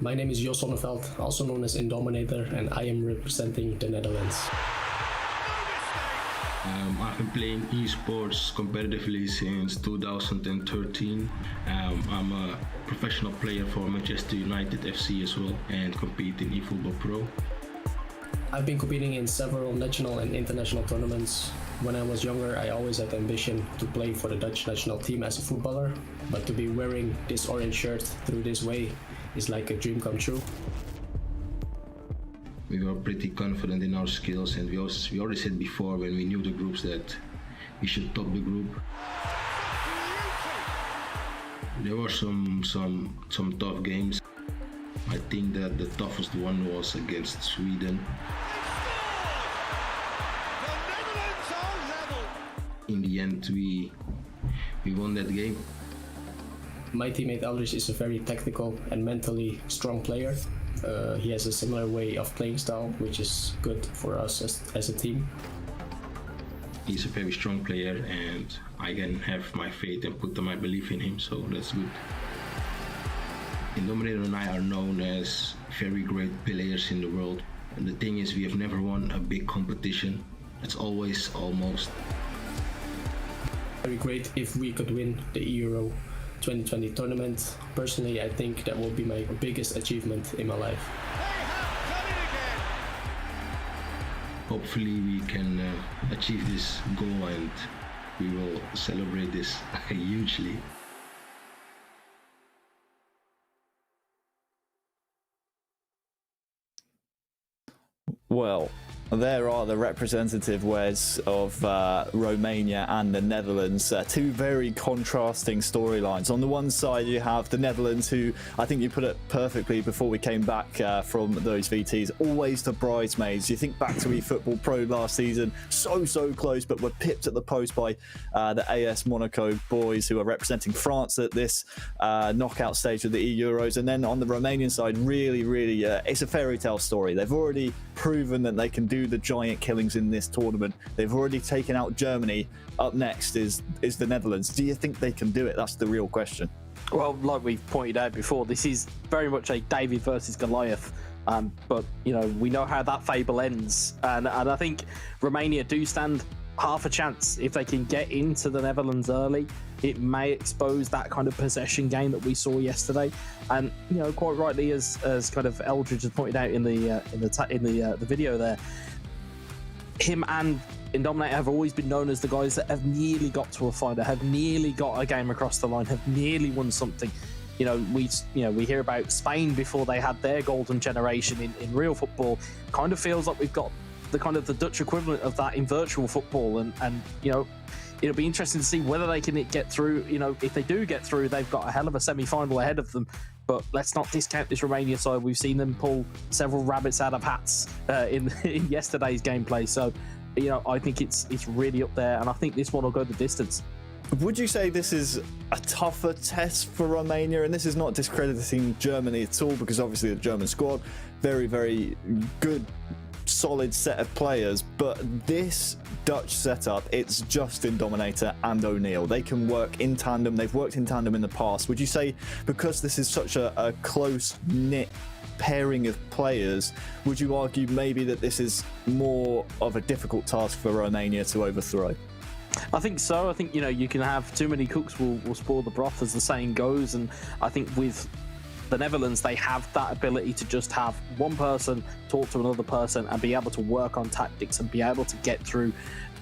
My name is Jos Sonneveld, also known as Indominator, and I am representing the Netherlands. I've been playing esports competitively since 2013. I'm a professional player for Manchester United FC as well and compete in eFootball Pro. I've been competing in several national and international tournaments. When I was younger, I always had the ambition to play for the Dutch national team as a footballer, but to be wearing this orange shirt through this way is like a dream come true. We were pretty confident in our skills, and we already said before when we knew the groups that we should top the group. There were some tough games. I think that the toughest one was against Sweden. In the end, we won that game. My teammate Aldrich is a very tactical and mentally strong player. He has a similar way of playing style, which is good for us as a team. He's a very strong player, and I can have my faith and put my belief in him, so that's good. Indominator and I are known as very great players in the world. And the thing is, we have never won a big competition. It's always almost. Very great if we could win the eEURO 2020 tournament. Personally, I think that will be my biggest achievement in my life. Hopefully we can achieve this goal, and we will celebrate this hugely. Well, there are the representative words of Romania and the Netherlands. Two very contrasting storylines. On the one side, you have the Netherlands, who I think you put it perfectly before we came back from those VTs, always the bridesmaids. You think back to eFootball Pro last season, so close, but were pipped at the post by the AS Monaco boys, who are representing France at this knockout stage of the eEuros. And then on the Romanian side, really, it's a fairy tale story. They've already proven that they can do the giant killings in this tournament. They've already taken out Germany. Up next is the Netherlands. Do you think they can do it? That's the real question. Well, like we've pointed out before, this is very much a David versus Goliath. But you know, we know how that fable ends, and I think Romania do stand half a chance if they can get into the Netherlands early. It may expose that kind of possession game that we saw yesterday, and you know, quite rightly, as kind of Eldridge has pointed out in the video there, him and Indominator have always been known as the guys that have nearly got to a final, have nearly got a game across the line, have nearly won something. You know, we hear about Spain before they had their golden generation in real football. Kind of feels like we've got the Dutch equivalent of that in virtual football, and you know, it'll be interesting to see whether they can get through. You know, if they do get through, they've got a hell of a semi-final ahead of them. But let's not discount this Romania side. We've seen them pull several rabbits out of hats in yesterday's gameplay. So, you know, I think it's really up there, and I think this one will go the distance. Would you say this is a tougher test for Romania? And this is not discrediting Germany at all, because obviously the German squad, very good, solid set of players, but this Dutch setup, it's just Indominator and O'Neill. They can work in tandem. They've worked in tandem in the past. Would you say, because this is such a close-knit pairing of players, would you argue maybe that this is more of a difficult task for Romania to overthrow? I think so. I think, you know, you can have too many cooks will spoil the broth, as the saying goes, and I think with the Netherlands, they have that ability to just have one person talk to another person and be able to work on tactics and be able to get through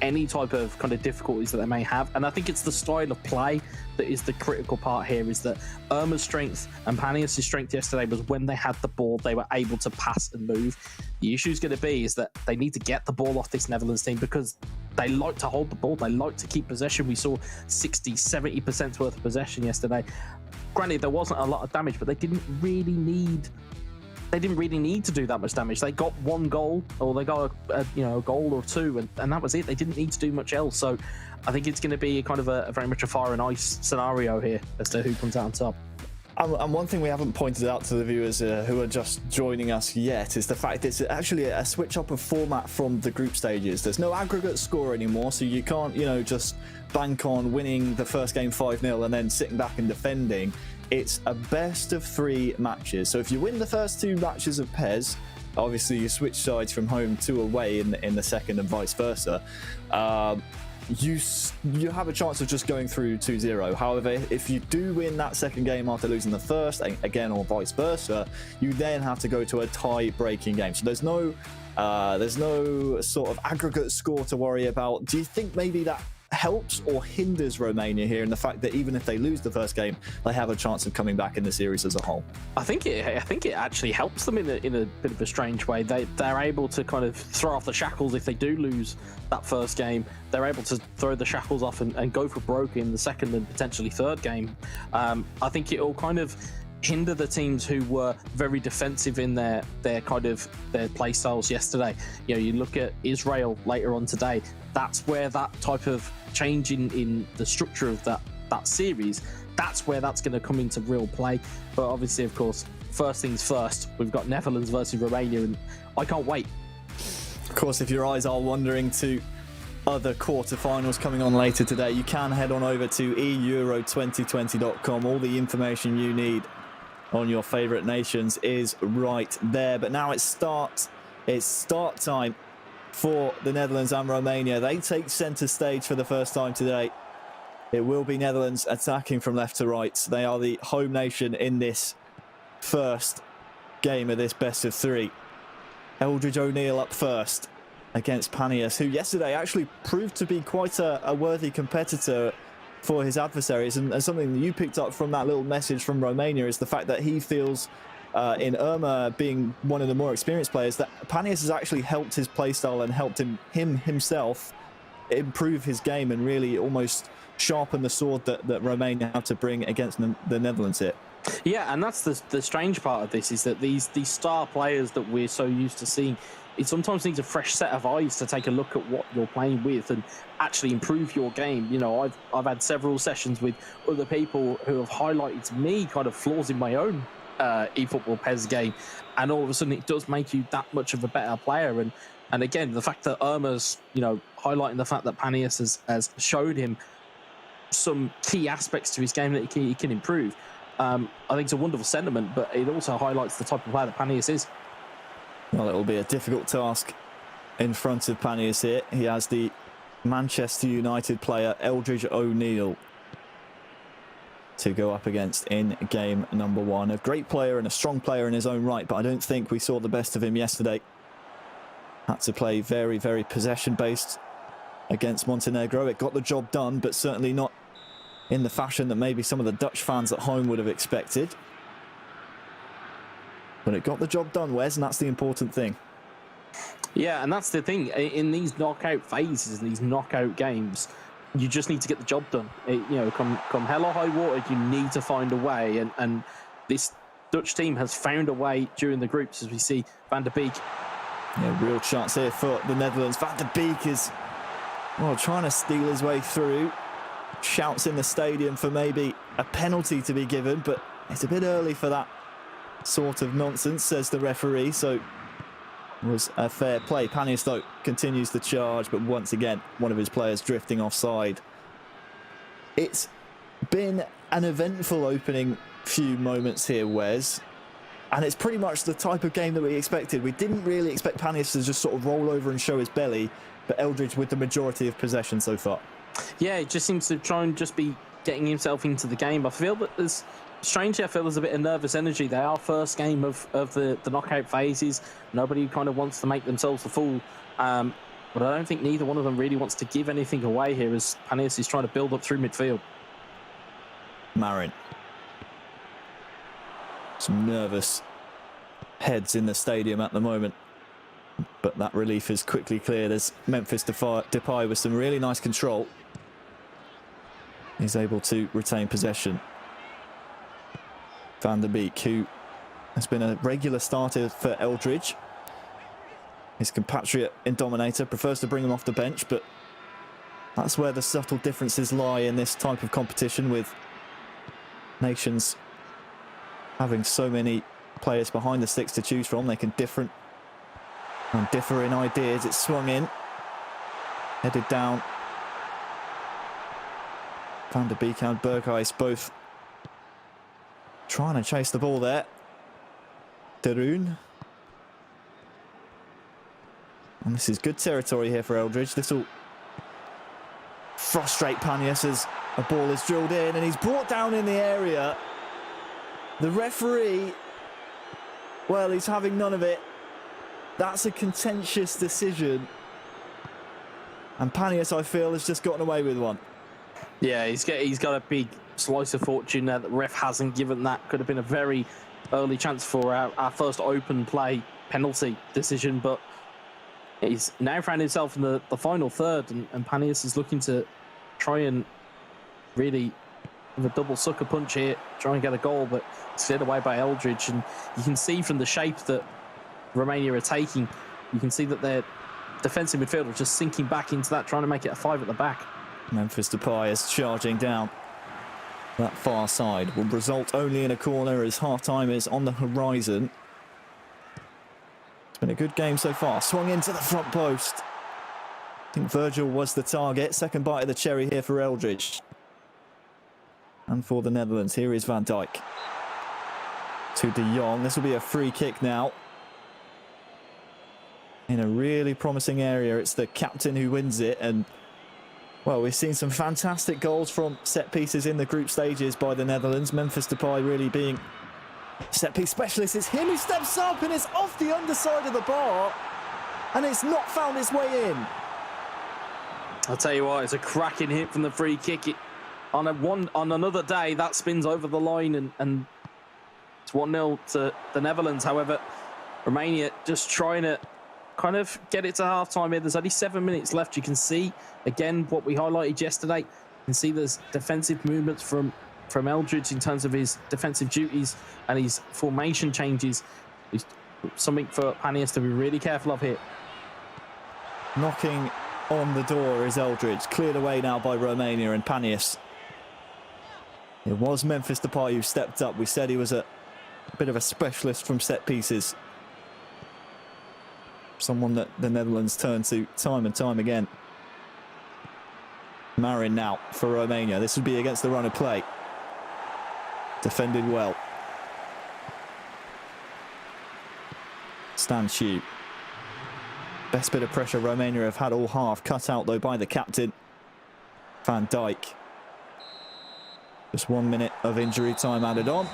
any type of kind of difficulties that they may have. And I think it's the style of play that is the critical part here, is that Irma's strength and Panias' strength yesterday was when they had the ball, they were able to pass and move. The issue is going to be is that they need to get the ball off this Netherlands team, because they like to hold the ball, they like to keep possession. We saw 60-70% worth of possession yesterday. Granted, there wasn't a lot of damage, but they didn't really need to do that much damage. They got one goal, or they got a goal or two, and that was it. They didn't need to do much else. So I think it's going to be kind of a very much a fire and ice scenario here as to who comes out on top. And one thing we haven't pointed out to the viewers who are just joining us yet is the fact that it's actually a switch up of format from the group stages. There's no aggregate score anymore, so you can't, just bank on winning the first game 5-0 and then sitting back and defending. it's a best of 3 matches. So if you win the first 2 matches of pairs, obviously you switch sides from home to away in the second and vice versa. You have a chance of just going through 2-0. However, if you do win that second game after losing the first, again, or vice versa, you then have to go to a tie-breaking game. So there's no sort of aggregate score to worry about. Do you think maybe that helps or hinders Romania here in the fact that even if they lose the first game, they have a chance of coming back in the series as a whole? I think it actually helps them in a bit of a strange way. They're able to kind of throw off the shackles if they do lose that first game. They're able to throw the shackles off and go for broke in the second and potentially third game. I think it'll kind of hinder the teams who were very defensive in their play styles yesterday. You know, you look at Israel later on today. That's where that type of change in the structure of that series, that's where that's going to come into real play. But obviously, of course, first things first, we've got Netherlands versus Romania, and I can't wait. Of course, if your eyes are wandering to other quarterfinals coming on later today, you can head on over to eEURO2020.com. All the information you need on your favourite nations is right there. But now it's start time for the Netherlands and Romania. They take centre stage for the first time today. It will be Netherlands attacking from left to right. They are the home nation in this first game of this best of 3. Eldridge O'Neill up first against Panias, who yesterday actually proved to be quite a worthy competitor for his adversaries. And something that you picked up from that little message from Romania is the fact that he feels, in Irma being one of the more experienced players, that Panias has actually helped his playstyle and helped him himself improve his game and really almost sharpen the sword that Romania have to bring against the Netherlands here. Yeah, and that's the strange part of this, is that these star players that we're so used to seeing, it sometimes needs a fresh set of eyes to take a look at what you're playing with and actually improve your game. You know, I've had several sessions with other people who have highlighted to me kind of flaws in my own eFootball PES game, and all of a sudden it does make you that much of a better player. And again, the fact that Irma's, you know, highlighting the fact that Panias has showed him some key aspects to his game that he can improve, I think it's a wonderful sentiment, but it also highlights the type of player that Panias is. Well, it will be a difficult task in front of Panias here. He has the Manchester United player Eldridge O'Neill to go up against in game number 1. A great player and a strong player in his own right, but I don't think we saw the best of him yesterday. Had to play very, very possession-based against Montenegro. It got the job done, but certainly not in the fashion that maybe some of the Dutch fans at home would have expected. But it got the job done, Wes, and that's the important thing. Yeah, and that's the thing. In these knockout phases, in these knockout games, you just need to get the job done. You know, come hell or high water, you need to find a way. And this Dutch team has found a way during the groups, as we see Van der Beek. Yeah, real chance here for the Netherlands. Van der Beek is trying to steal his way through. Shouts in the stadium for maybe a penalty to be given, but it's a bit early for that sort of nonsense, says the referee. So it was a fair play. Panias, though, continues the charge, but once again, one of his players drifting offside. It's been an eventful opening few moments here, Wes, and it's pretty much the type of game that we expected. We didn't really expect Panias to just sort of roll over and show his belly, but Eldridge with the majority of possession so far. Yeah, it just seems to try and just be getting himself into the game. I feel that there's a bit of nervous energy. They are first game of the knockout phases. Nobody kind of wants to make themselves the fool. But I don't think neither one of them really wants to give anything away here, as Panias is trying to build up through midfield. Marin. Some nervous heads in the stadium at the moment, but that relief is quickly cleared as Memphis Depay, with some really nice control, is able to retain possession. Van der Beek, who has been a regular starter for Eldridge, his compatriot in Dominator, prefers to bring him off the bench, but that's where the subtle differences lie in this type of competition, with nations having so many players behind the sticks to choose from. They can differ in ideas. It's swung in, headed down. Van der Beek and Berghuis both trying to chase the ball there. Darun. And this is good territory here for Eldridge. This will frustrate Panias as a ball is drilled in and he's brought down in the area. The referee, well, he's having none of it. That's a contentious decision. And Panias, I feel, has just gotten away with one. Yeah, he's got a big slice of fortune there that the ref hasn't given that. Could have been a very early chance for our first open play penalty decision, but he's now found himself in the final third, and Panias is looking to try and really have a double sucker punch here, try and get a goal, but it's cleared away by Eldridge. And you can see from the shape that Romania are taking, you can see that their defensive midfield are just sinking back into that, trying to make it a 5 at the back. Memphis Depay is charging down that far side. Will result only in a corner as half-time is on the horizon. It's been a good game so far. Swung into the front post. I think Virgil was the target. Second bite of the cherry here for Eldridge. And for the Netherlands, here is Van Dijk. To De Jong. This will be a free kick now. In a really promising area. It's the captain who wins it. And, well, we've seen some fantastic goals from set pieces in the group stages by the Netherlands. Memphis Depay really being set piece specialist. It's him who steps up and it's off the underside of the bar. And it's not found its way in. I'll tell you what, it's a cracking hit from the free kick. On another day, that spins over the line and it's 1-0 to the Netherlands. However, Romania just trying to kind of get it to half-time here. There's only 7 minutes left. You can see, again, what we highlighted yesterday. You can see there's defensive movements from Eldridge in terms of his defensive duties and his formation changes. It's something for Panias to be really careful of here. Knocking on the door is Eldridge. Cleared away now by Romania and Panias. It was Memphis Depay who stepped up. We said he was a bit of a specialist from set pieces. Someone that the Netherlands turn to time and time again. Marin now for Romania. This would be against the run of play. Defended well. Stan Chu. Best bit of pressure Romania have had all half. Cut out though by the captain. Van Dijk. Just 1 minute of injury time added on.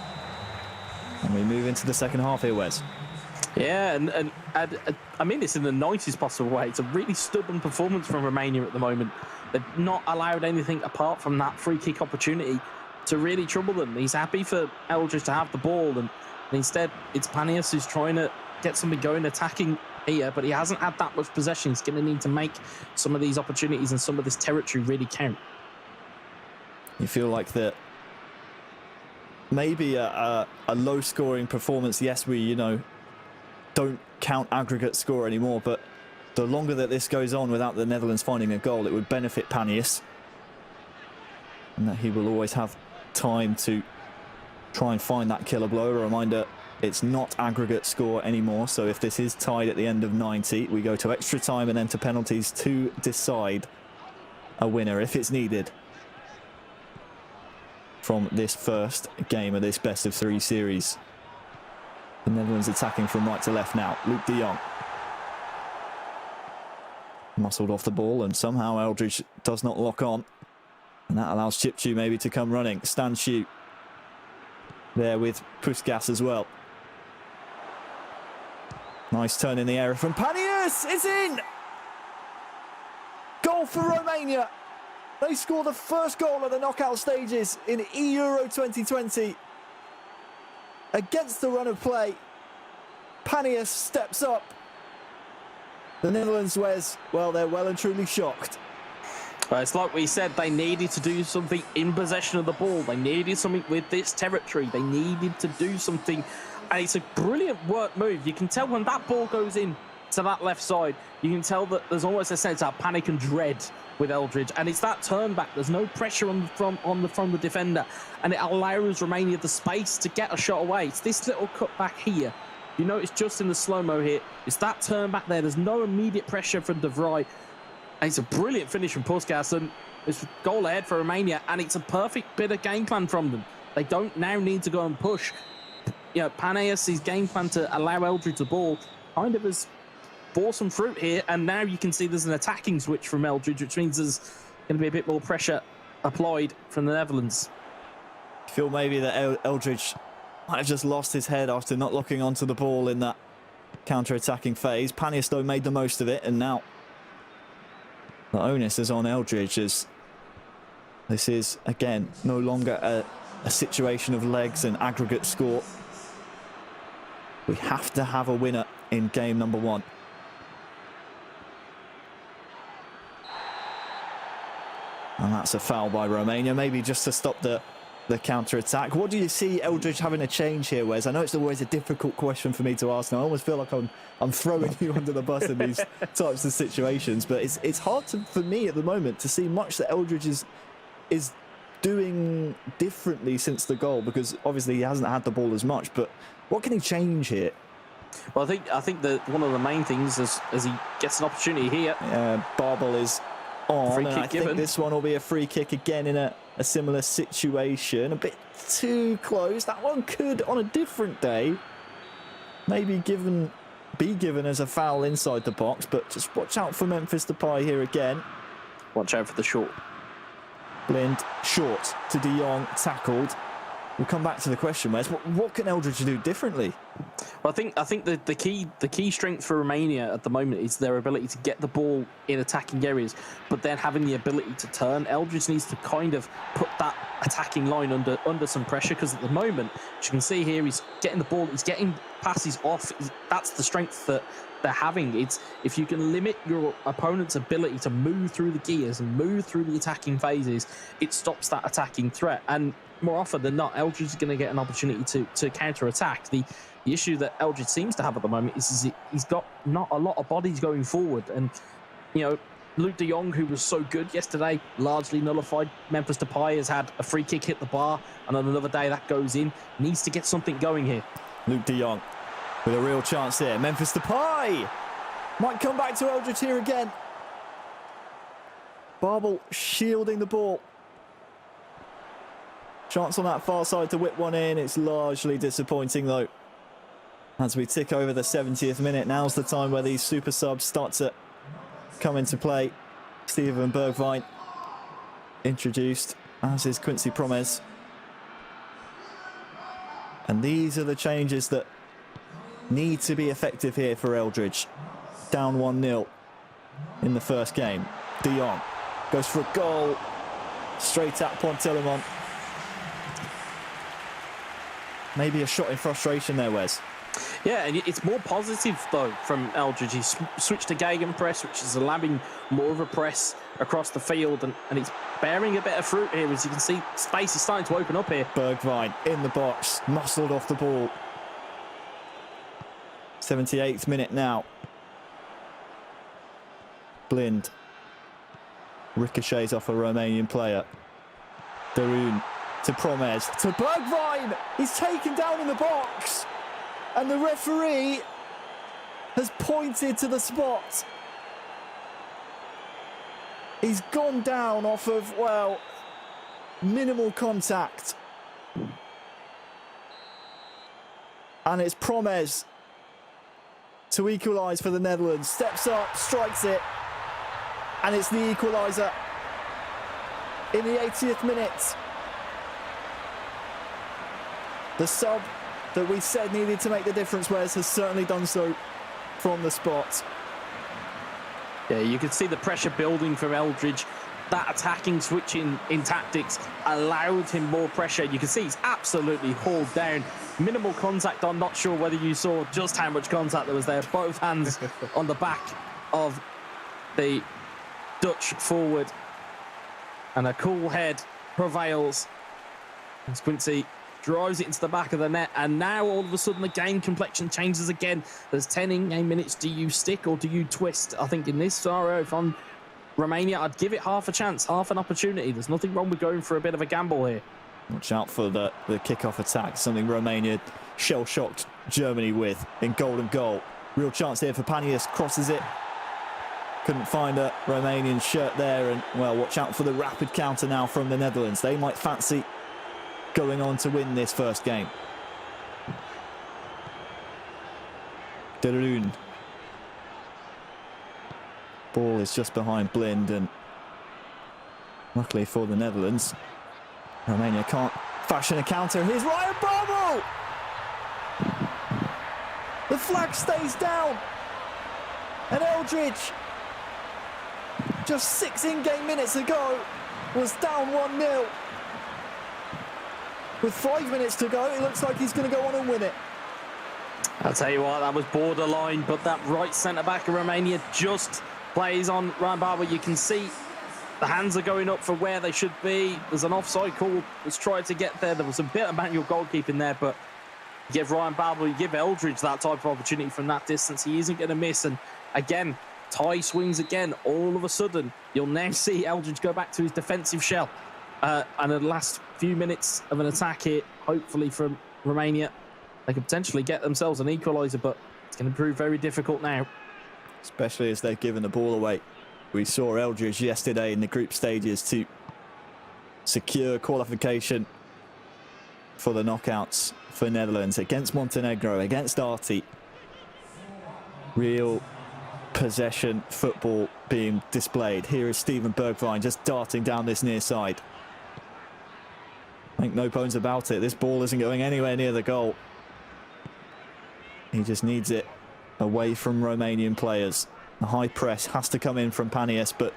And we move into the second half here, Wes. Yeah, and I mean this in the nicest possible way. It's a really stubborn performance from Romania at the moment. They've not allowed anything apart from that free kick opportunity to really trouble them. He's happy for Eldridge to have the ball, and instead it's Panias who's trying to get something going, attacking here, but he hasn't had that much possession. He's going to need to make some of these opportunities and some of this territory really count. You feel like that maybe a low-scoring performance. Yes, we, don't count aggregate score anymore, but the longer that this goes on without the Netherlands finding a goal, it would benefit Panias. And that he will always have time to try and find that killer blow. A reminder, it's not aggregate score anymore, so if this is tied at the end of 90, we go to extra time and then to penalties to decide a winner if it's needed from this first game of this best-of-3 series. The Netherlands attacking from right to left now. Luke de Jong. Muscled off the ball, and somehow Eldridge does not lock on. And that allows Chipchu maybe to come running. Stan Chu there with Puskas as well. Nice turn in the area from Panias. It's in! Goal for Romania. They score the first goal of the knockout stages in eEURO 2020. Against the run of play, Panias steps up. The Netherlands, Wes, well, they're well and truly shocked. Well, it's like we said, they needed to do something in possession of the ball. They needed something with this territory. They needed to do something. And it's a brilliant work move. You can tell when that ball goes in to that left side, you can tell that there's almost a sense of panic and dread with Eldridge. And it's that turn back. There's no pressure from the defender. And it allows Romania the space to get a shot away. It's this little cut back here. You notice just in the slow-mo here, it's that turn back there. There's no immediate pressure from De Vrij. And it's a brilliant finish from Puskas, and it's a goal ahead for Romania, and it's a perfect bit of game plan from them. They don't now need to go and push. You know, Paneas' game plan to allow Eldridge the ball kind of has bore some fruit here, and now you can see there's an attacking switch from Eldridge, which means there's going to be a bit more pressure applied from the Netherlands. I feel maybe that Eldridge might have just lost his head after not locking onto the ball in that counter-attacking phase. Paneas, though, made the most of it, and now the onus is on Eldridge, as this is, again, no longer a situation of legs and aggregate score. We have to have a winner in game number 1. And that's a foul by Romania, maybe just to stop the counter-attack. What do you see Eldridge having a change here, Wes? I know it's always a difficult question for me to ask, and I almost feel like I'm throwing you under the bus in these types of situations, but it's hard for me at the moment to see much that Eldridge is doing differently since the goal, because obviously he hasn't had the ball as much, but what can he change here? Well, I think that one of the main things is, as he gets an opportunity here. Barbel is on, free and kick I given. think this one will be a free kick again in a similar situation. A bit too close. That one could, on a different day, maybe be given as a foul inside the box, but just watch out for Memphis Depay here again. Watch out for the short. Blind, short to De Jong, tackled. We'll come back to the question, Wes. What can Eldridge do differently? Well, I think the key strength for Romania at the moment is their ability to get the ball in attacking areas, but then having the ability to turn. Eldridge needs to kind of put that attacking line under some pressure, because at the moment, as you can see here, he's getting the ball, he's getting passes off. That's the strength that they're having. It's if you can limit your opponent's ability to move through the gears and move through the attacking phases, it stops that attacking threat. And more often than not, Eldridge is going to get an opportunity to counter-attack. The issue that Eldridge seems to have at the moment is he's got not a lot of bodies going forward. And, you know, Luke de Jong, who was so good yesterday, largely nullified. Memphis Depay has had a free kick hit the bar, and on another day that goes in. Needs to get something going here. Luke de Jong with a real chance here. Memphis Depay might come back to Eldridge here again. Barbel shielding the ball. Chance on that far side to whip one in. It's largely disappointing, though. As we tick over the 70th minute, now's the time where these super subs start to come into play. Steven Bergwijn introduced, as is Quincy Promes. And these are the changes that need to be effective here for Eldridge. Down 1-0 in the first game. De Jong goes for a goal straight at Pointelemont. Maybe a shot in frustration there, Wes. Yeah, and it's more positive, though, from Eldridge. He's switched to gegenpress, which is allowing more of a press across the field, and it's bearing a bit of fruit here. As you can see, space is starting to open up here. Bergwijn in the box, muscled off the ball. 78th minute now. Blind ricochets off a Romanian player. Darun to Promes, to Bergwijn! He's taken down in the box! And the referee has pointed to the spot. He's gone down off of, well, minimal contact. And it's Promes to equalise for the Netherlands. Steps up, strikes it. And it's the equaliser in the 80th minute. The sub that we said needed to make the difference, Wes, has certainly done so from the spot. Yeah, you can see the pressure building from Eldridge. That attacking switch in tactics allowed him more pressure. You can see he's absolutely hauled down. Minimal contact. I'm not sure whether you saw just how much contact there was there. Both hands on the back of the Dutch forward. And a cool head prevails as Quincy drives it into the back of the net, and now all of a sudden the game complexion changes again. There's 10 in-game minutes. Do you stick or do you twist? I think in this scenario, if I'm Romania, I'd give it half a chance, half an opportunity. There's nothing wrong with going for a bit of a gamble here. Watch out for the kick-off attack, something Romania shell-shocked Germany with in golden goal. Real chance here for Paneas, crosses it. Couldn't find a Romanian shirt there, and, well, watch out for the rapid counter now from the Netherlands. They might fancy going on to win this first game. De Roon. Ball is just behind Blind, and luckily for the Netherlands, Romania can't fashion a counter. Here's Ryan Babel! The flag stays down, and Eldridge, just 6 in-game minutes ago, was down 1-0. With 5 minutes to go, it looks like he's going to go on and win it. I'll tell you what, that was borderline, but that right centre-back of Romania just plays on Ryan Babel. You can see the hands are going up for where they should be. There's an offside call that's tried to get there. There was a bit of manual goalkeeping there, but you give Ryan Babel, you give Eldridge that type of opportunity from that distance, he isn't going to miss. And again, tie swings again. All of a sudden, you'll now see Eldridge go back to his defensive shell. And the last few minutes of an attack here, hopefully from Romania, they could potentially get themselves an equaliser, but it's going to prove very difficult now. Especially as they've given the ball away. We saw Eldridge yesterday in the group stages to secure qualification for the knockouts for Netherlands against Montenegro, against Arti. Real possession football being displayed. Here is Steven Bergwijn just darting down this near side. I think no bones about it. This ball isn't going anywhere near the goal. He just needs it away from Romanian players. The high press has to come in from Panias, but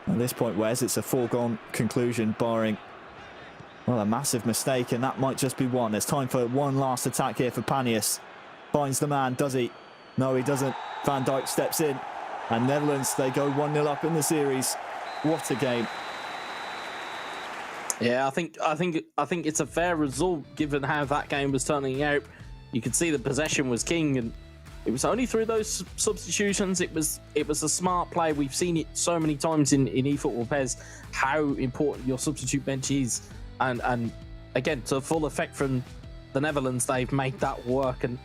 at this point, Wes, it's a foregone conclusion, barring, well, a massive mistake, and that might just be one. There's time for one last attack here for Panias. Finds the man, does he? No, he doesn't. Van Dijk steps in, and Netherlands, they go 1-0 up in the series. What a game. Yeah, I think it's a fair result given how that game was turning out. You could see the possession was king, and it was only through those substitutions. It was a smart play. We've seen it so many times in eFootball, Pez, how important your substitute bench is, and again, to full effect from the Netherlands, they've made that work. And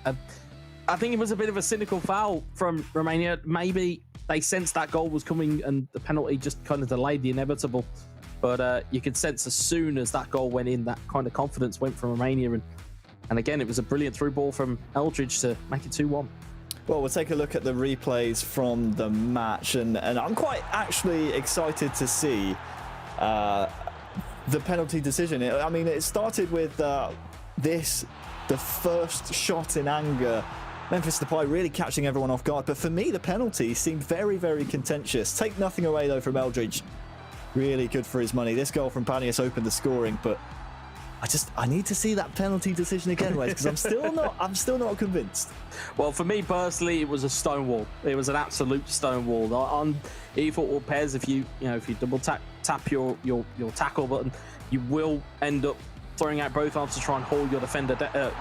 I think it was a bit of a cynical foul from Romania. Maybe they sensed that goal was coming, and the penalty just kind of delayed the inevitable. But you could sense as soon as that goal went in, that kind of confidence went from Romania. And again, it was a brilliant through ball from Eldridge to make it 2-1. Well, we'll take a look at the replays from the match. And I'm quite actually excited to see the penalty decision. I mean, it started with the first shot in anger. Memphis Depay really catching everyone off guard. But for me, the penalty seemed very, very contentious. Take nothing away, though, from Eldridge. Really good for his money. This goal from Panias opened the scoring, but I need to see that penalty decision again, Wes, because I'm still not convinced. Well, for me personally, it was a stonewall. It was an absolute stonewall. On eFootball Pez, if you double tap your tackle button, you will end up throwing out both arms to try and haul your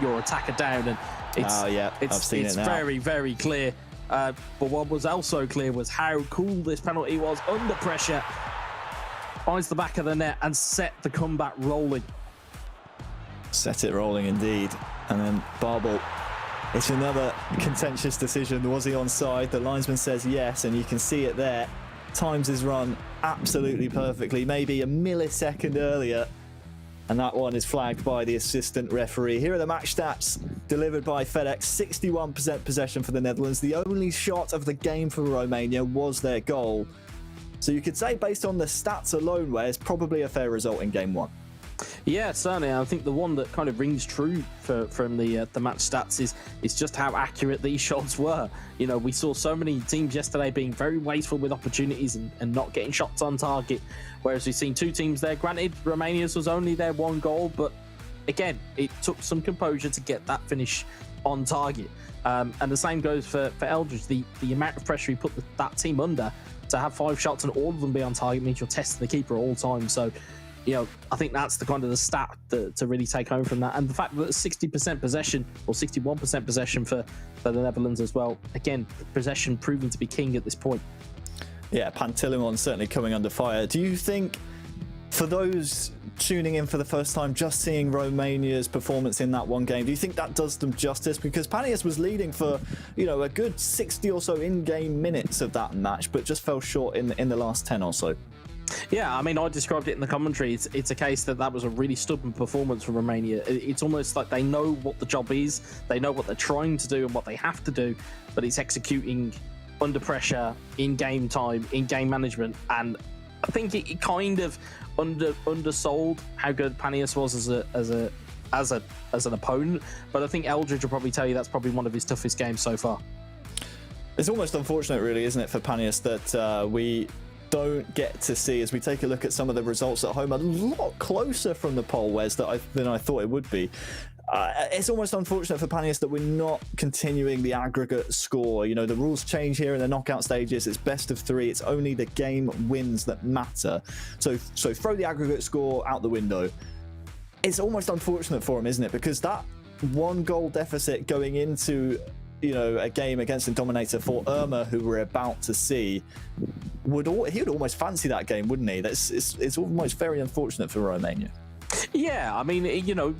your attacker down, and I've seen it now. Very, very clear. But what was also clear was how cool this penalty was under pressure. Finds the back of the net and set the comeback rolling. Set it rolling indeed. And then Babel. It's another contentious decision. Was he onside? The linesman says yes, and you can see it there. Times his run absolutely perfectly, maybe a millisecond earlier. And that one is flagged by the assistant referee. Here are the match stats delivered by FedEx. 61% possession for the Netherlands. The only shot of the game for Romania was their goal. So you could say, based on the stats alone, where it's probably a fair result in game one. Yeah, certainly. I think the one that kind of rings true from the match stats is just how accurate these shots were. You know, we saw so many teams yesterday being very wasteful with opportunities and not getting shots on target, whereas we've seen two teams there. Granted, Romania's was only their one goal, but again, it took some composure to get that finish on target. And the same goes for Eldridge. The amount of pressure he put that team under to have 5 shots and all of them be on target means you're testing the keeper all the time. So, you know, I think that's the kind of the stat to really take home from that. And the fact that 60% possession or 61% possession for the Netherlands as well. Again, possession proving to be king at this point. Yeah, Pantilimon certainly coming under fire. Do you think, for those tuning in for the first time, just seeing Romania's performance in that one game, do you think that does them justice? Because Panias was leading for, you know, a good 60 or so in-game minutes of that match, but just fell short in the last 10 or so. Yeah, I mean, I described it in the commentary. It's a case that was a really stubborn performance from Romania. It's almost like they know what the job is, they know what they're trying to do and what they have to do, but it's executing under pressure, in game time, in game management. And I think it kind of undersold how good Panias was as an opponent. But I think Eldridge will probably tell you that's probably one of his toughest games so far. It's almost unfortunate, really, isn't it, for Panias that we don't get to see, as we take a look at some of the results at home, a lot closer from the poll, Wes, than I thought it would be. It's almost unfortunate for Panias that we're not continuing the aggregate score. You know, the rules change here in the knockout stages. It's best of 3. It's only the game wins that matter. So throw the aggregate score out the window. It's almost unfortunate for him, isn't it? Because that 1-goal deficit going into, you know, a game against the Dominator for Irma, who we're about to see, he would almost fancy that game, wouldn't he? It's almost very unfortunate for Romania. Yeah, I mean, you know,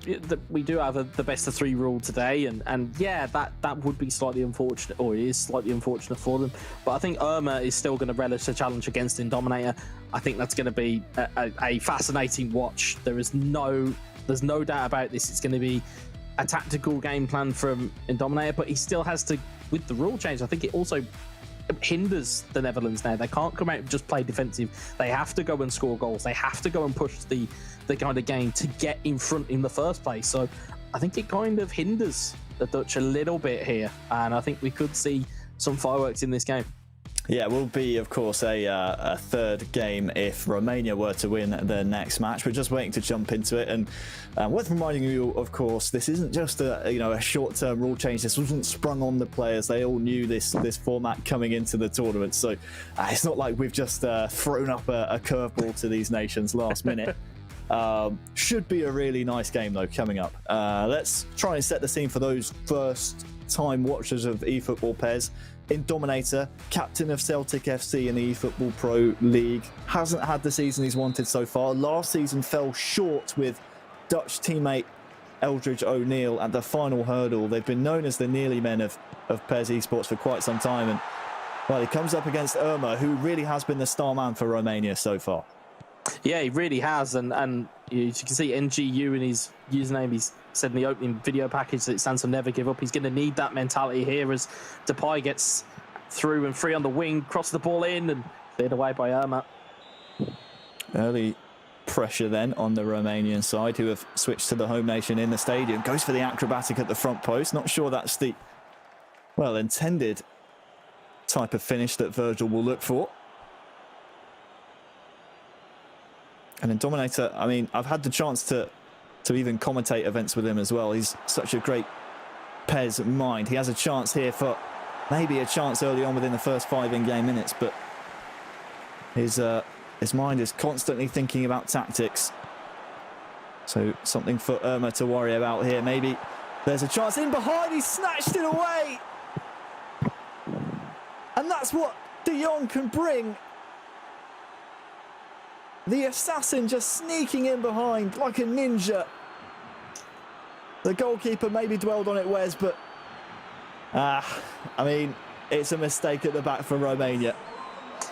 we do have the best of 3 rule today, and yeah, that would be slightly unfortunate, or it is slightly unfortunate for them. But I think Irma is still going to relish a challenge against Indominator. I think that's going to be a fascinating watch. There's no doubt about this. It's going to be a tactical game plan from Indominator, but he still has to, with the rule change, I think it also hinders the Netherlands now. They can't come out and just play defensive. They have to go and score goals. They have to go and push the kind of game to get in front in the first place. So I think it kind of hinders the Dutch a little bit here, and I think we could see some fireworks in this game. Yeah, it will be, of course, a third game if Romania were to win their next match. We're just waiting to jump into it, and worth reminding you, of course, this isn't just a short-term rule change. This wasn't sprung on the players. They all knew this format coming into the tournament, so it's not like we've just thrown up a curveball to these nations last minute. Should be a really nice game though coming up. Let's try and set the scene for those first-time watchers of eFootball, Pez. Indominator, captain of Celtic FC in the eFootball Pro League, hasn't had the season he's wanted so far. Last season fell short with Dutch teammate Eldridge O'Neill at the final hurdle. They've been known as the nearly men of PES Esports for quite some time, and well, he comes up against Irma, who really has been the star man for Romania so far. Yeah, he really has, and you can see NGU in his username. He's said in the opening video package that it stands for never give up. He's going to need that mentality here as Depay gets through and free on the wing, crosses the ball in and cleared away by Irma. Early pressure then on the Romanian side, who have switched to the home nation in the stadium. Goes for the acrobatic at the front post. Not sure that's the, well, intended type of finish that Virgil will look for. And Indominator, I mean, I've had the chance to even commentate events with him as well. He's such a great PES mind. He has a chance here for maybe a chance early on within the first 5 in-game minutes, but his mind is constantly thinking about tactics. So something for Irma to worry about here. Maybe there's a chance in behind. He snatched it away. And that's what De Jong can bring. The assassin just sneaking in behind like a ninja. The goalkeeper maybe dwelled on it, Wes, but I mean, it's a mistake at the back for Romania.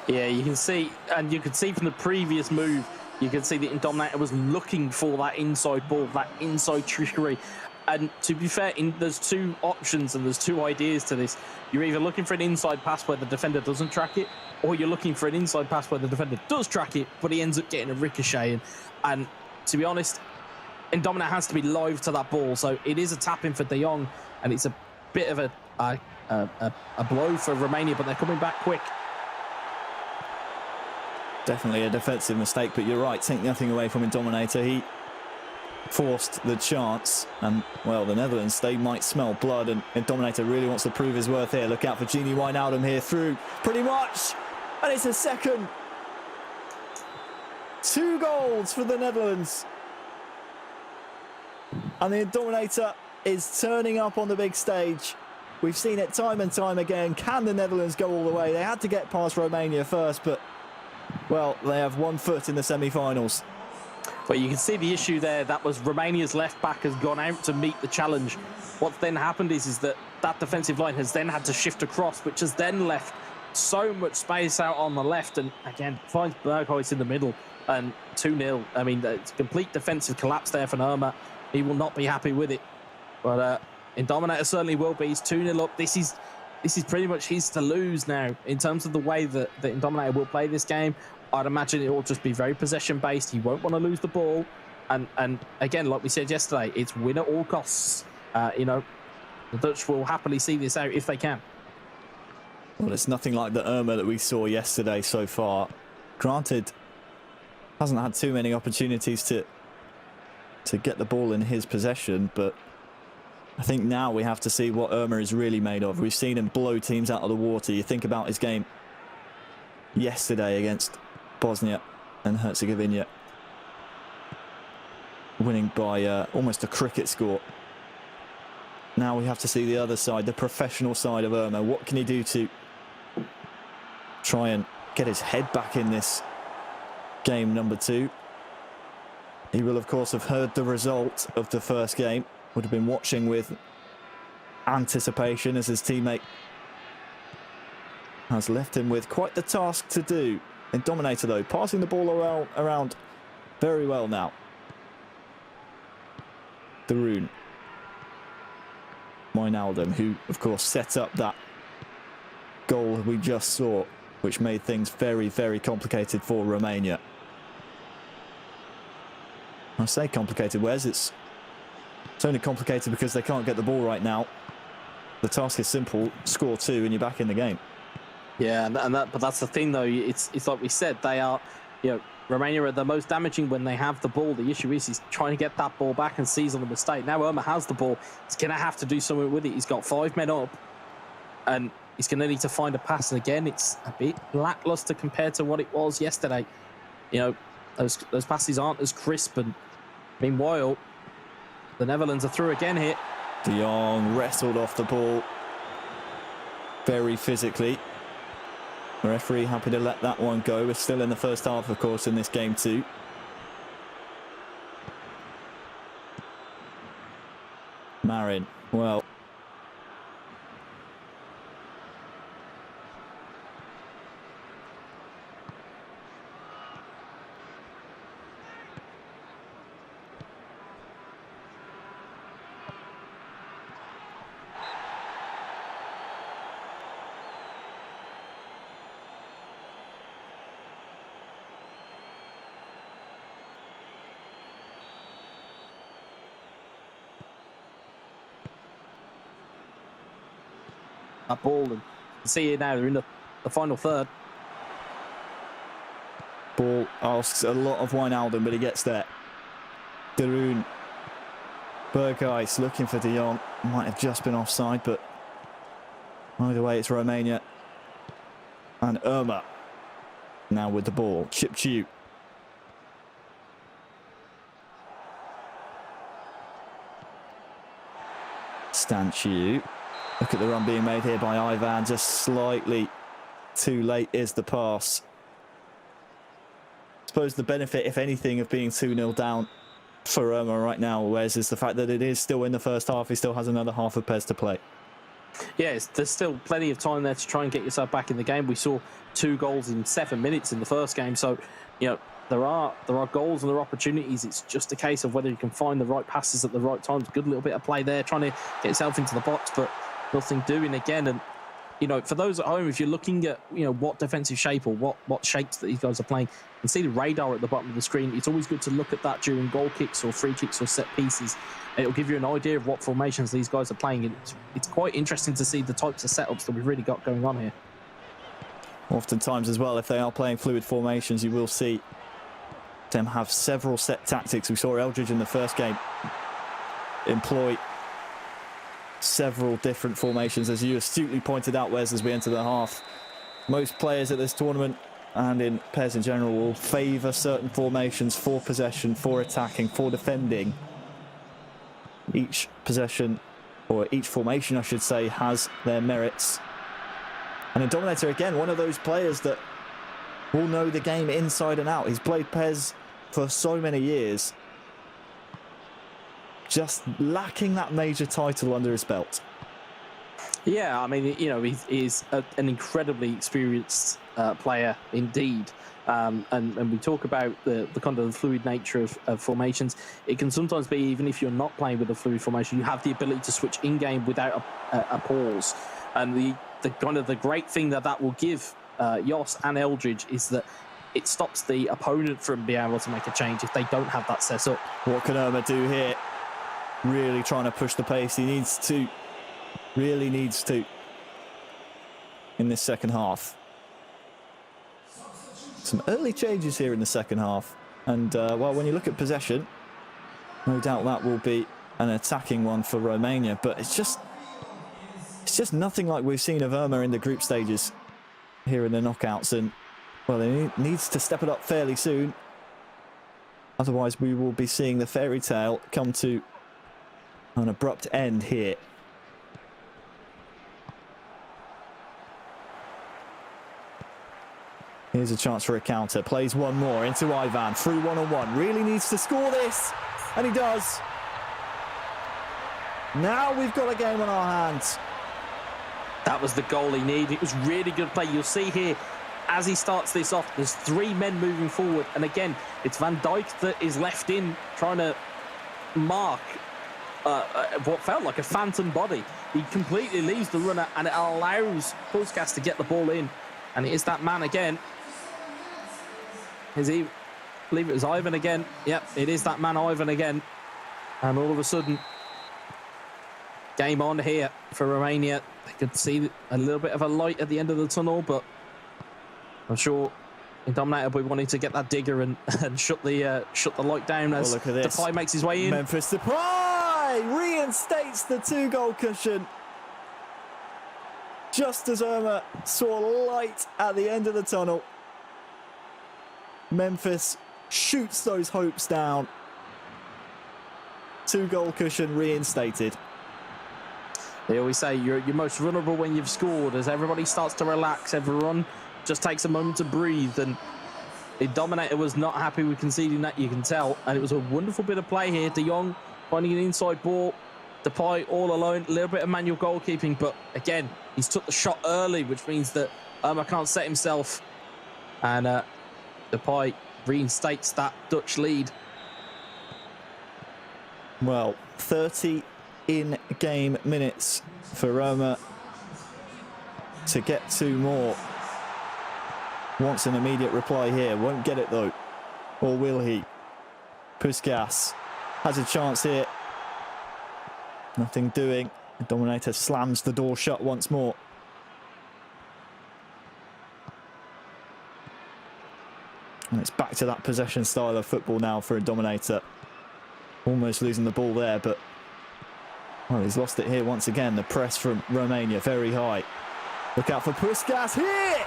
Yeah, you can see, and you could see from the previous move, you could see that Indominator was looking for that inside ball, that inside trickery. And to be fair, there's 2 options and there's 2 ideas to this. You're either looking for an inside pass where the defender doesn't track it, or you're looking for an inside pass where the defender does track it, but he ends up getting a ricochet. And to be honest, Indominator has to be live to that ball. So it is a tap-in for De Jong, and it's a bit of a blow for Romania, but they're coming back quick. Definitely a defensive mistake, but you're right. Take nothing away from Indominator. He forced the chance, and well, the Netherlands, they might smell blood, and Indominator really wants to prove his worth here. Look out for Gini Wijnaldum here through, pretty much, and it's a second. 2 goals for the Netherlands, and the Indominator is turning up on the big stage. We've seen it time and time again. Can the Netherlands go all the way? They had to get past Romania first, but well, they have 1 foot in the semi-finals. But you can see the issue there. That was Romania's left back has gone out to meet the challenge. What's then happened is that defensive line has then had to shift across, which has then left so much space out on the left, and again finds Berghuis in the middle, and 2-0. I mean, it's complete defensive collapse there for Irma. He will not be happy with it, but Indominator certainly will be. He's 2-0 up. This is pretty much his to lose now in terms of the way that Indominator will play this game. I'd imagine it will just be very possession based. He won't want to lose the ball, and again, like we said yesterday, it's win at all costs. You know, the Dutch will happily see this out if they can. Well, it's nothing like the Irma that we saw yesterday so far. Granted, hasn't had too many opportunities to get the ball in his possession, but I think now we have to see what Irma is really made of. We've seen him blow teams out of the water. You think about his game yesterday against Bosnia and Herzegovina, winning by almost a cricket score. Now we have to see the other side, the professional side of Irma. What can he do to try and get his head back in this game number 2? He will, of course, have heard the result of the first game. Would have been watching with anticipation as his teammate has left him with quite the task to do. Indominator, though, passing the ball around very well now. Darun. Wijnaldum, who, of course, set up that goal we just saw, which made things very, very complicated for Romania. I say complicated, Wes. It's only complicated because they can't get the ball right now. The task is simple: score 2 and you're back in the game. Yeah, but that's the thing, though. It's like we said, they are, you know, Romania are the most damaging when they have the ball. The issue is he's trying to get that ball back and seize on the mistake. Now Irma has the ball. He's going to have to do something with it. He's got 5 men up, and he's going to need to find a pass. And again, it's a bit lackluster compared to what it was yesterday. You know, those passes aren't as crisp. And meanwhile, the Netherlands are through again here. De Jong wrestled off the ball very physically. The referee happy to let that one go. We're still in the first half, of course, in this game too. Marin, well, that ball, and you can see it now. They're in the final third. ball asks a lot of Wijnaldum, but he gets there. Darun. Berghuis looking for De Jong. Might have just been offside, but either way, it's Romania. And Irma now with the ball. Chipchiu. Stanciu. Look at the run being made here by Ivan. Just slightly too late is the pass. I suppose the benefit, if anything, of being 2-0 down for Irma right now, Wes, is the fact that it is still in the first half. He still has another half of Pez to play. Yeah, there's still plenty of time there to try and get yourself back in the game. We saw 2 goals in 7 minutes in the first game, so you know there are goals and there are opportunities. It's just a case of whether you can find the right passes at the right times. Good little bit of play there, trying to get yourself into the box, but nothing doing again. And you know, for those at home, if you're looking at what defensive shape or what shapes that these guys are playing, you can see the radar at the bottom of the screen. It's always good to look at that during goal kicks or free kicks or set pieces. It'll give you an idea of what formations these guys are playing. And it's quite interesting to see the types of setups that we've really got going on here. Oftentimes as well, if they are playing fluid formations, you will see them have several set tactics. We saw Eldridge in the first game employ several different formations, as you astutely pointed out, Wes, as we enter the half. Most players at this tournament and in Pez in general will favour certain formations for possession, for attacking, for defending. Each possession, or each formation I should say, has their merits. And Indominator, again, one of those players that will know the game inside and out. He's played Pez for so many years, just lacking that major title under his belt. Yeah, I mean, you know, he's an incredibly experienced player indeed. And we talk about the kind of the fluid nature of formations. It can sometimes be, even if you're not playing with a fluid formation, you have the ability to switch in-game without a pause. And the kind of the great thing that will give Jos and Eldridge is that it stops the opponent from being able to make a change if they don't have that set up. What can Irma do here? Really trying to push the pace. He needs to. Really needs to. In this second half. Some early changes here in the second half. And, well, when you look at possession, no doubt that will be an attacking one for Romania. But it's just nothing like we've seen of Irma in the group stages here in the knockouts. And, well, he needs to step it up fairly soon. Otherwise, we will be seeing the fairy tale come to an abrupt end here. Here's a chance for a counter. Plays one more into Ivan. Through one-on-one. Really needs to score this. And he does. Now we've got a game on our hands. That was the goal he needed. It was really good play. You'll see here, as he starts this off, there's three men moving forward. And again, it's Van Dijk that is left in trying to mark what felt like a phantom body. He completely leaves the runner and it allows Puskas to get the ball in. And it is that man again. Is he? I believe it was Ivan again. Yep, it is that man Ivan again. And all of a sudden, game on here for Romania. They could see a little bit of a light at the end of the tunnel, but I'm sure Dominator will be wanting to get that digger and shut the light down as Depay makes his way in. Memphis Depay reinstates the 2-goal cushion. Just as Irma saw light at the end of the tunnel, Memphis shoots those hopes down. 2-goal cushion reinstated. They always say you're most vulnerable when you've scored. As everybody starts to relax, everyone just takes a moment to breathe. And the Dominator was not happy with conceding that, you can tell. And it was a wonderful bit of play here. De Jong finding an inside ball. Depay all alone. A little bit of manual goalkeeping. But again, he's took the shot early, which means that Irma can't set himself. And Depay reinstates that Dutch lead. Well, 30 in-game minutes for Roma to get 2 more. Wants an immediate reply here. Won't get it though. Or will he? Puskas has a chance here. Nothing doing. The Dominator slams the door shut once more. And it's back to that possession style of football now for a Dominator. Almost losing the ball there, but well, he's lost it here once again. The press from Romania, very high. Look out for Puskas here!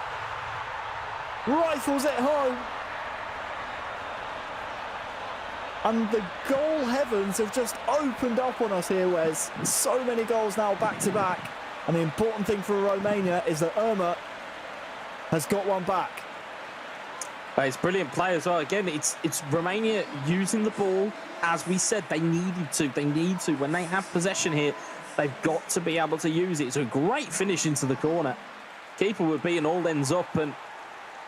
Rifles it home. And the goal heavens have just opened up on us here, Wes. So many goals now back to back. And the important thing for Romania is that Irma has got one back. It's brilliant play as well. Again, it's Romania using the ball as we said they needed to. They need to. When they have possession here, they've got to be able to use it. It's a great finish into the corner. Keeper would be and all ends up. And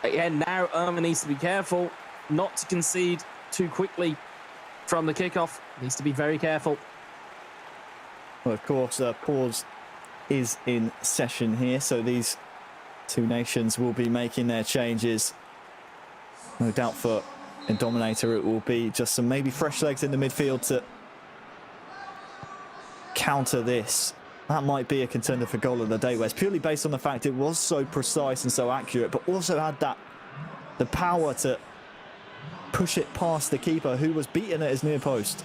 again, now Irma needs to be careful not to concede too quickly from the kickoff. Needs to be very careful. Well, of course, pause is in session here. So these two nations will be making their changes. No doubt for a Dominator it will be just some maybe fresh legs in the midfield to counter this. That might be a contender for goal of the day, West, purely based on the fact it was so precise and so accurate, but also had the power to push it past the keeper, who was beaten at his near post.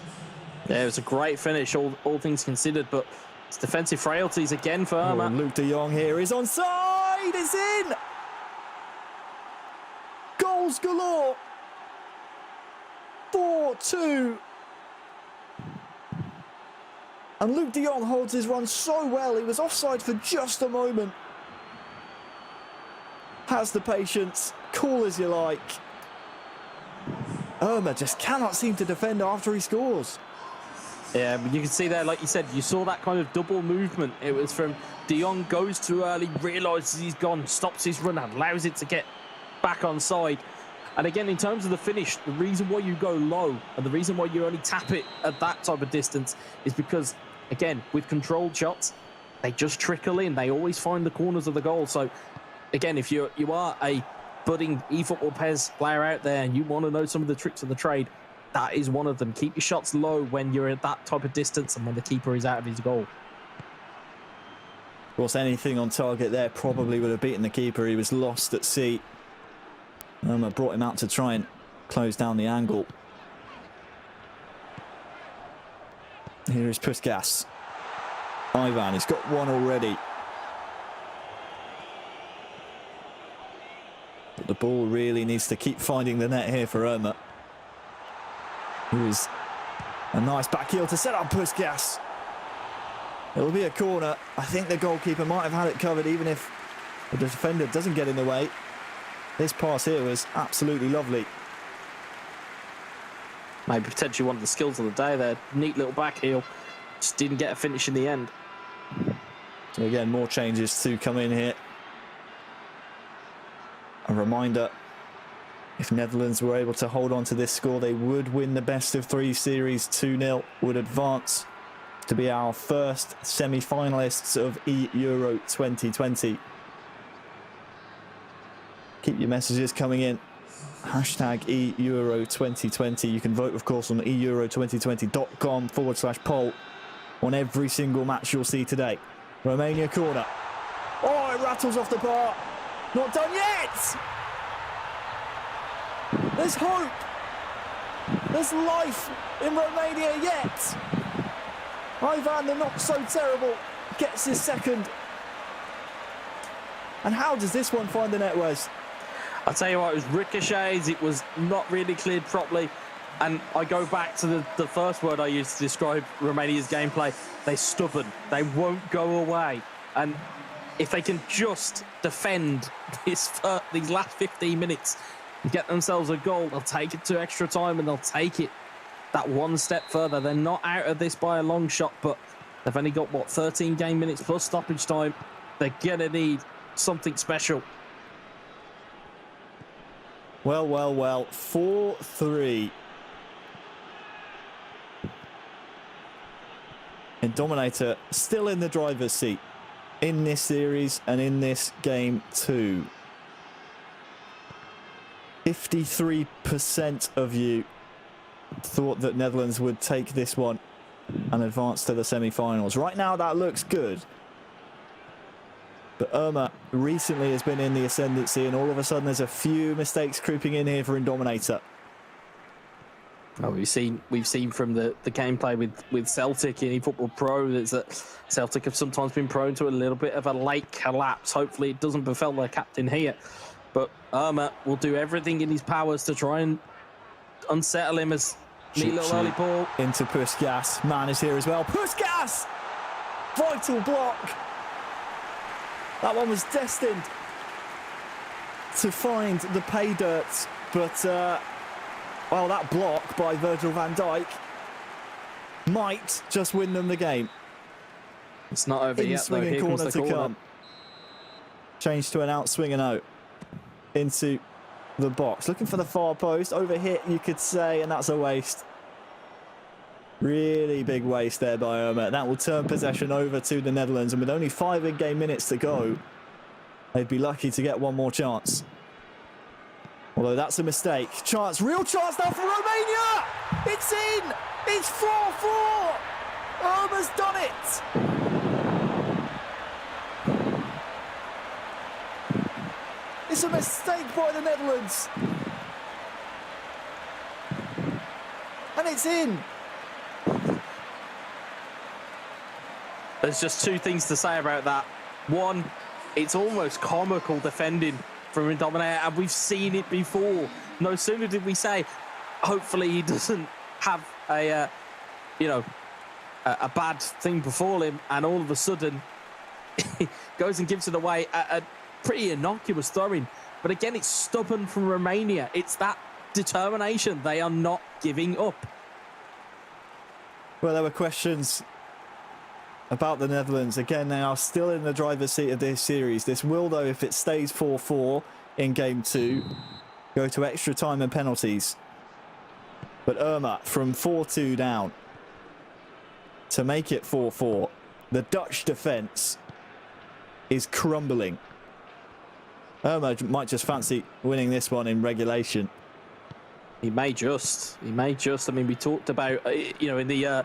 Yeah, it was a great finish, all things considered, but it's defensive frailties again for Irma. Oh, Luke de Jong here is onside. It's in. Goals galore. 4-2. And Luke de Jong holds his run so well. He was offside for just a moment. Has the patience, cool as you like. Irma just cannot seem to defend after he scores. Yeah, but you can see there, like you said, you saw that kind of double movement. It was from De Jong goes too early, realises he's gone, stops his run, allows it to get back on side. And again, in terms of the finish, the reason why you go low and the reason why you only tap it at that type of distance is because, again, with controlled shots, they just trickle in. They always find the corners of the goal. So, again, if you are a budding eFootball PES player out there and you want to know some of the tricks of the trade, that is one of them. Keep your shots low when you're at that type of distance and when the keeper is out of his goal. Of course, anything on target there probably would have beaten the keeper. He was lost at sea. Brought him out to try and close down the angle. Here is Puskas. Ivan, he's got one already. But the ball really needs to keep finding the net here for Irma. Here's a nice back heel to set up Puskas. It'll be a corner. I think the goalkeeper might have had it covered even if the defender doesn't get in the way. This pass here was absolutely lovely. Maybe potentially one of the skills of the day there. Neat little back heel. Just didn't get a finish in the end. So again, more changes to come in here. A reminder, if Netherlands were able to hold on to this score, they would win the best of 3 series 2-0, would advance to be our first semi-finalists of eEURO 2020. Keep your messages coming in. Hashtag eEURO 2020. You can vote, of course, on eEURO2020.com/poll on every single match you'll see today. Romania corner. Oh, it rattles off the bar. Not done yet. There's hope. There's life in Romania yet. Ivan, the not so terrible, gets his second. And how does this one find the net, Wes? I'll tell you what, it was ricochets, it was not really cleared properly. And I go back to the first word I used to describe Romania's gameplay. They're stubborn. They won't go away. And if they can just defend these last 15 minutes and get themselves a goal, they'll take it to extra time and they'll take it that one step further. They're not out of this by a long shot, but they've only got, 13 game minutes plus stoppage time. They're going to need something special. Well, 4-3. And Dominator still in the driver's seat in this series and in this game too. 53% of you thought that Netherlands would take this one and advance to the semi-finals. Right now that looks good. But Irma recently has been in the ascendancy, and all of a sudden there's a few mistakes creeping in here for Indominator. Oh, we've seen from the gameplay with Celtic in eFootball Pro that Celtic have sometimes been prone to a little bit of a late collapse. Hopefully it doesn't befell their captain here. But Irma will do everything in his powers to try and unsettle him as neat little early ball. Into Puskas. Man is here as well. Puskas! Vital block. That one was destined to find the pay dirt, but well, that block by Virgil van Dijk might just win them the game. It's not over yet, though. Here comes the corner to come. Change to an outswinger now. Into the box. Looking for the far post. Overhit, you could say, and that's a waste. Really big waste there by Irma. That will turn possession over to the Netherlands, and with only 5 in-game minutes to go, they'd be lucky to get one more chance. Although that's a mistake. Chance, real chance now for Romania! It's in! It's 4-4! Irma's done it! It's a mistake by the Netherlands. And it's in. There's just 2 things to say about that. One, it's almost comical defending from Indominator, and we've seen it before. No sooner did we say, hopefully he doesn't have a bad thing befall him, and all of a sudden he goes and gives it away. A pretty innocuous throwing, but again, it's stubborn from Romania. It's that determination. They are not giving up. Well, there were questions about the Netherlands. Again, they are still in the driver's seat of this series. This will, though, if it stays 4-4 in game 2, go to extra time and penalties. But Irma from 4-2 down to make it 4-4. The Dutch defence is crumbling. Irma might just fancy winning this one in regulation. He may just. I mean, we talked about, in the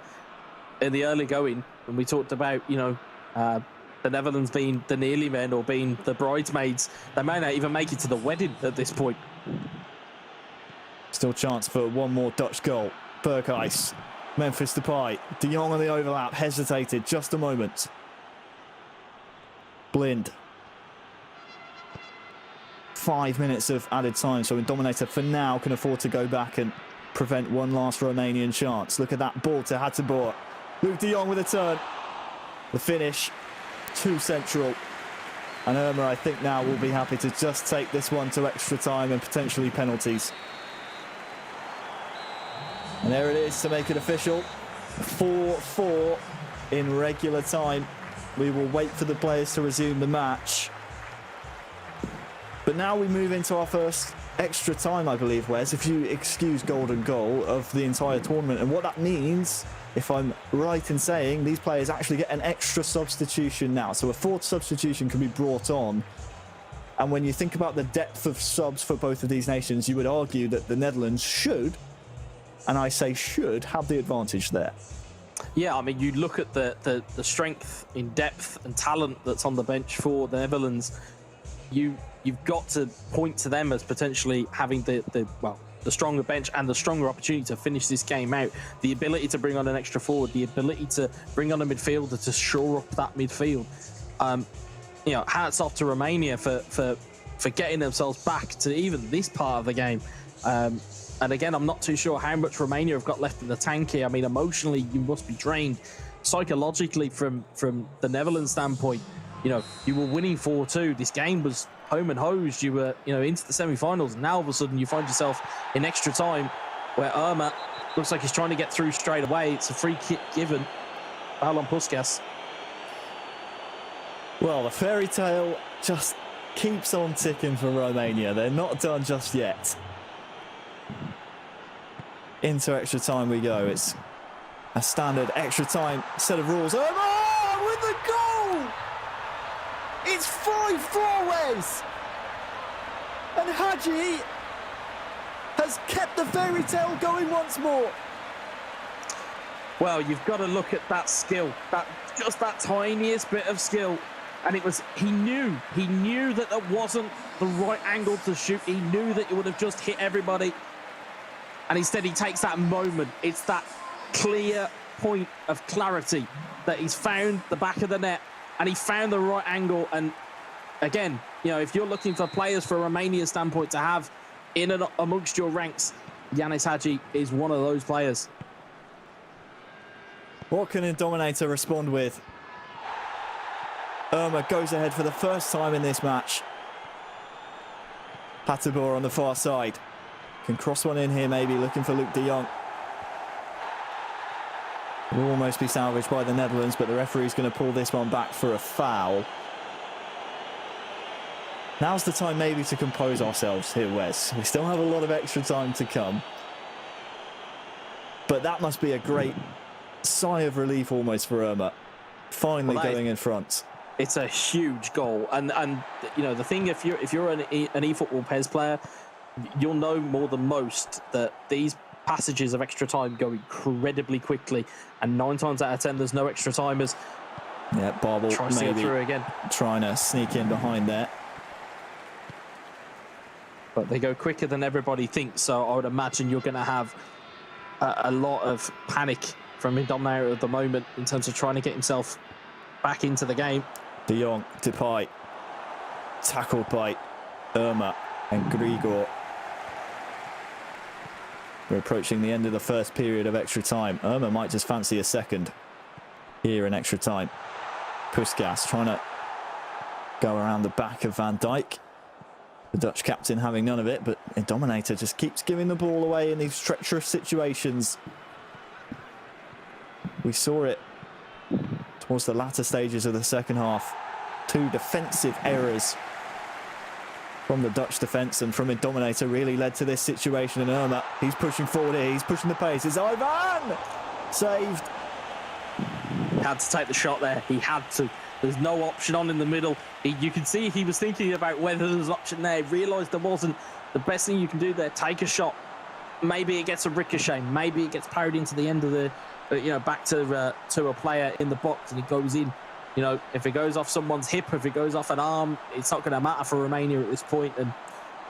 early going, when we talked about, the Netherlands being the nearly men or being the bridesmaids. They may not even make it to the wedding at this point. Still chance for one more Dutch goal. Berghuis, Memphis Depay, De Jong on the overlap, hesitated just a moment. Blind. 5 minutes of added time, so Dominator for now can afford to go back and prevent one last Romanian chance. Look at that ball to Hateboer. Luke de Jong with a turn. The finish, too central. And Irma, I think now, will be happy to just take this one to extra time and potentially penalties. And there it is to make it official. 4-4 in regular time. We will wait for the players to resume the match. But now we move into our first extra time, I believe, Wes, if you excuse golden goal, of the entire tournament. And what that means, if I'm right in saying, these players actually get an extra substitution now. So a fourth substitution can be brought on. And when you think about the depth of subs for both of these nations, you would argue that the Netherlands should, and I say should, have the advantage there. Yeah, I mean, you look at the strength in depth and talent that's on the bench for the Netherlands. You've got to point to them as potentially having the stronger bench and the stronger opportunity to finish this game out. The ability to bring on an extra forward, the ability to bring on a midfielder to shore up that midfield. Hats off to Romania for getting themselves back to even this part of the game. And again, I'm not too sure how much Romania have got left in the tank here. I mean, emotionally, you must be drained. Psychologically, from the Netherlands standpoint, you were winning 4-2. This game was home and hosed. You were, into the semi-finals. And now all of a sudden you find yourself in extra time where Irma looks like he's trying to get through straight away. It's a free kick given. Foul on Puskas. Well, the fairy tale just keeps on ticking for Romania. They're not done just yet. Into extra time we go. It's a standard extra time set of rules. Irma with the goal! It's 5-4, Wes! And Hadji has kept the fairy tale going once more. Well, you've got to look at that skill, just that tiniest bit of skill. And he knew that there wasn't the right angle to shoot. He knew that it would have just hit everybody. And instead he takes that moment. It's that clear point of clarity that he's found the back of the net. And he found the right angle. And again, if you're looking for players for Romania's standpoint to have in and amongst your ranks, Yanis Hadji is one of those players. What can Dominator respond with? Irma goes ahead for the first time in this match. Hateboer on the far side. Can cross one in here maybe, looking for Luke de Jong. Will almost be salvaged by the Netherlands, but the referee's going to pull this one back for a foul. Now's the time maybe to compose ourselves here, Wes. We still have a lot of extra time to come. But that must be a great sigh of relief almost for Irma. Finally going in front. It's a huge goal. And the thing, if you're an eFootball PES player, you'll know more than most that these passages of extra time go incredibly quickly, and 9 times out of 10 there's no extra timers. Yeah, Barbel tries to get through again, trying to sneak in behind there, but they go quicker than everybody thinks. So I would imagine you're going to have a lot of panic from Dominator at the moment in terms of trying to get himself back into the game. De Jong, Depay, tackled by Irma and Grigor. We're approaching the end of the first period of extra time. Irma might just fancy a second here in extra time. Puskas trying to go around the back of Van Dijk. The Dutch captain having none of it, but Dominator just keeps giving the ball away in these treacherous situations. We saw it towards the latter stages of the second half. 2 defensive errors from the Dutch defence and from Dominator really led to this situation. And Irma, he's pushing forward here, he's pushing the pace. It's Ivan! Saved. He had to take the shot there. He had to. There's no option on in the middle. You can see he was thinking about whether there was an option there. He realised there wasn't. The best thing you can do there, take a shot. Maybe it gets a ricochet. Maybe it gets parried into the end of the, back to a player in the box and it goes in. If it goes off someone's hip, if it goes off an arm, it's not going to matter for Romania at this point. And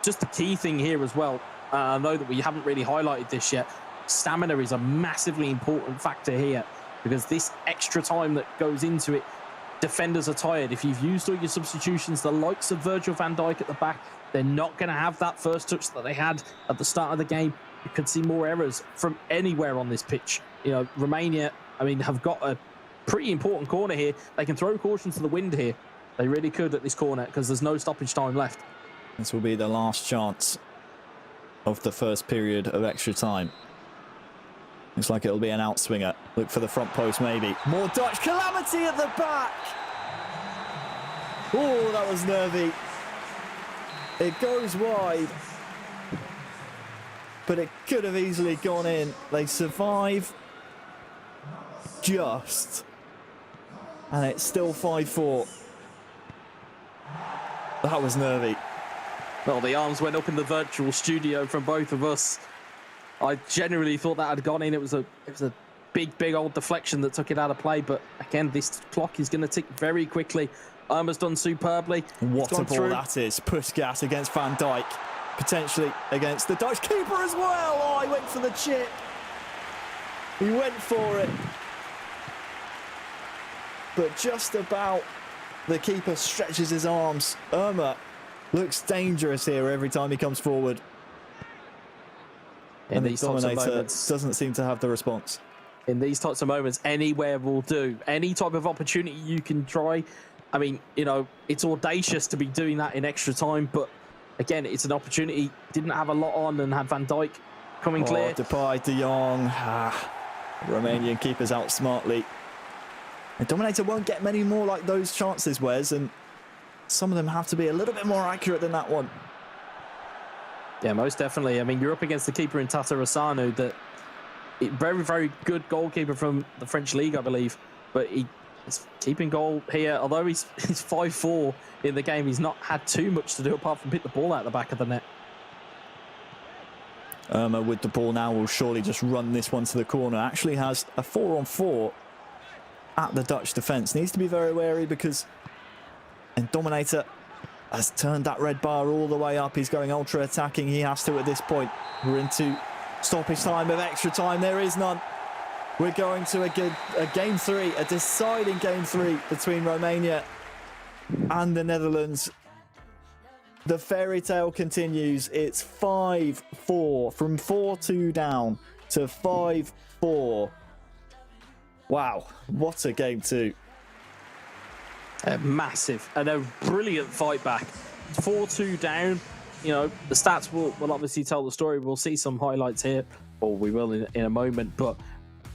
just the key thing here as well, I know that we haven't really highlighted this yet. Stamina is a massively important factor here because this extra time that goes into it, defenders are tired. If you've used all your substitutions, the likes of Virgil van Dijk at the back, they're not going to have that first touch that they had at the start of the game. You could see more errors from anywhere on this pitch. Romania, have got a pretty important corner here. They can throw caution to the wind here. They really could at this corner because there's no stoppage time left. This will be the last chance of the first period of extra time. Looks like it'll be an outswinger. Look for the front post maybe. More Dutch calamity at the back. Oh, that was nervy. It goes wide. But it could have easily gone in. They survive just. And it's still 5-4. That was nervy. Well, the arms went up in the virtual studio from both of us. I genuinely thought that had gone in. It was a big old deflection that took it out of play. But again, this clock is going to tick very quickly. Irma's done superbly. What a ball that is. Puskas against Van Dijk. Potentially against the Dutch keeper as well. Oh, he went for the chip. He went for it. But just about the keeper stretches his arms. Irma looks dangerous here every time he comes forward. And the Dominator doesn't seem to have the response. In these types of moments, anywhere will do. Any type of opportunity you can try. It's audacious to be doing that in extra time, but again, it's an opportunity. Didn't have a lot on and had Van Dijk coming clear. Depay, De Jong. Romanian keepers out smartly. And Dominator won't get many more like those chances, Wes, and some of them have to be a little bit more accurate than that one. Yeah, most definitely. You're up against the keeper in Tatarasanu, that very good goalkeeper from the French league, I believe, but he's keeping goal here. Although he's 5-4 in the game, he's not had too much to do apart from pick the ball out of the back of the net. Irma with the ball now will surely just run this one to the corner. Actually has a 4-on-4 at the Dutch defence. Needs to be very wary because Dominator has turned that red bar all the way up. He's going ultra attacking. He has to at this point. We're into stoppage time of extra time. There is none. We're going to a game 3, a deciding game 3 between Romania and the Netherlands. The fairy tale continues. It's 5-4 from 4-2 down to 5-4. Wow, what a game 2. Massive and a brilliant fight back. 4-2 down. The stats will obviously tell the story. We'll see some highlights here, or we will in a moment, but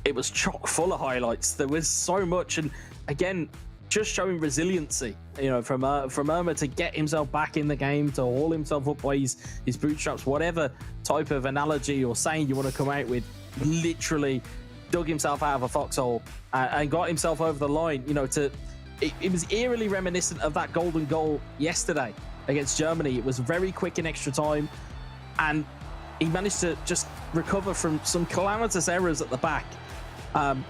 it was chock full of highlights. There was so much, and again, just showing resiliency, from Irma to get himself back in the game, to haul himself up by his bootstraps, whatever type of analogy or saying you want to come out with, literally dug himself out of a foxhole and got himself over the line. It was eerily reminiscent of that golden goal yesterday against Germany. It was very quick in extra time, and he managed to just recover from some calamitous errors at the back. And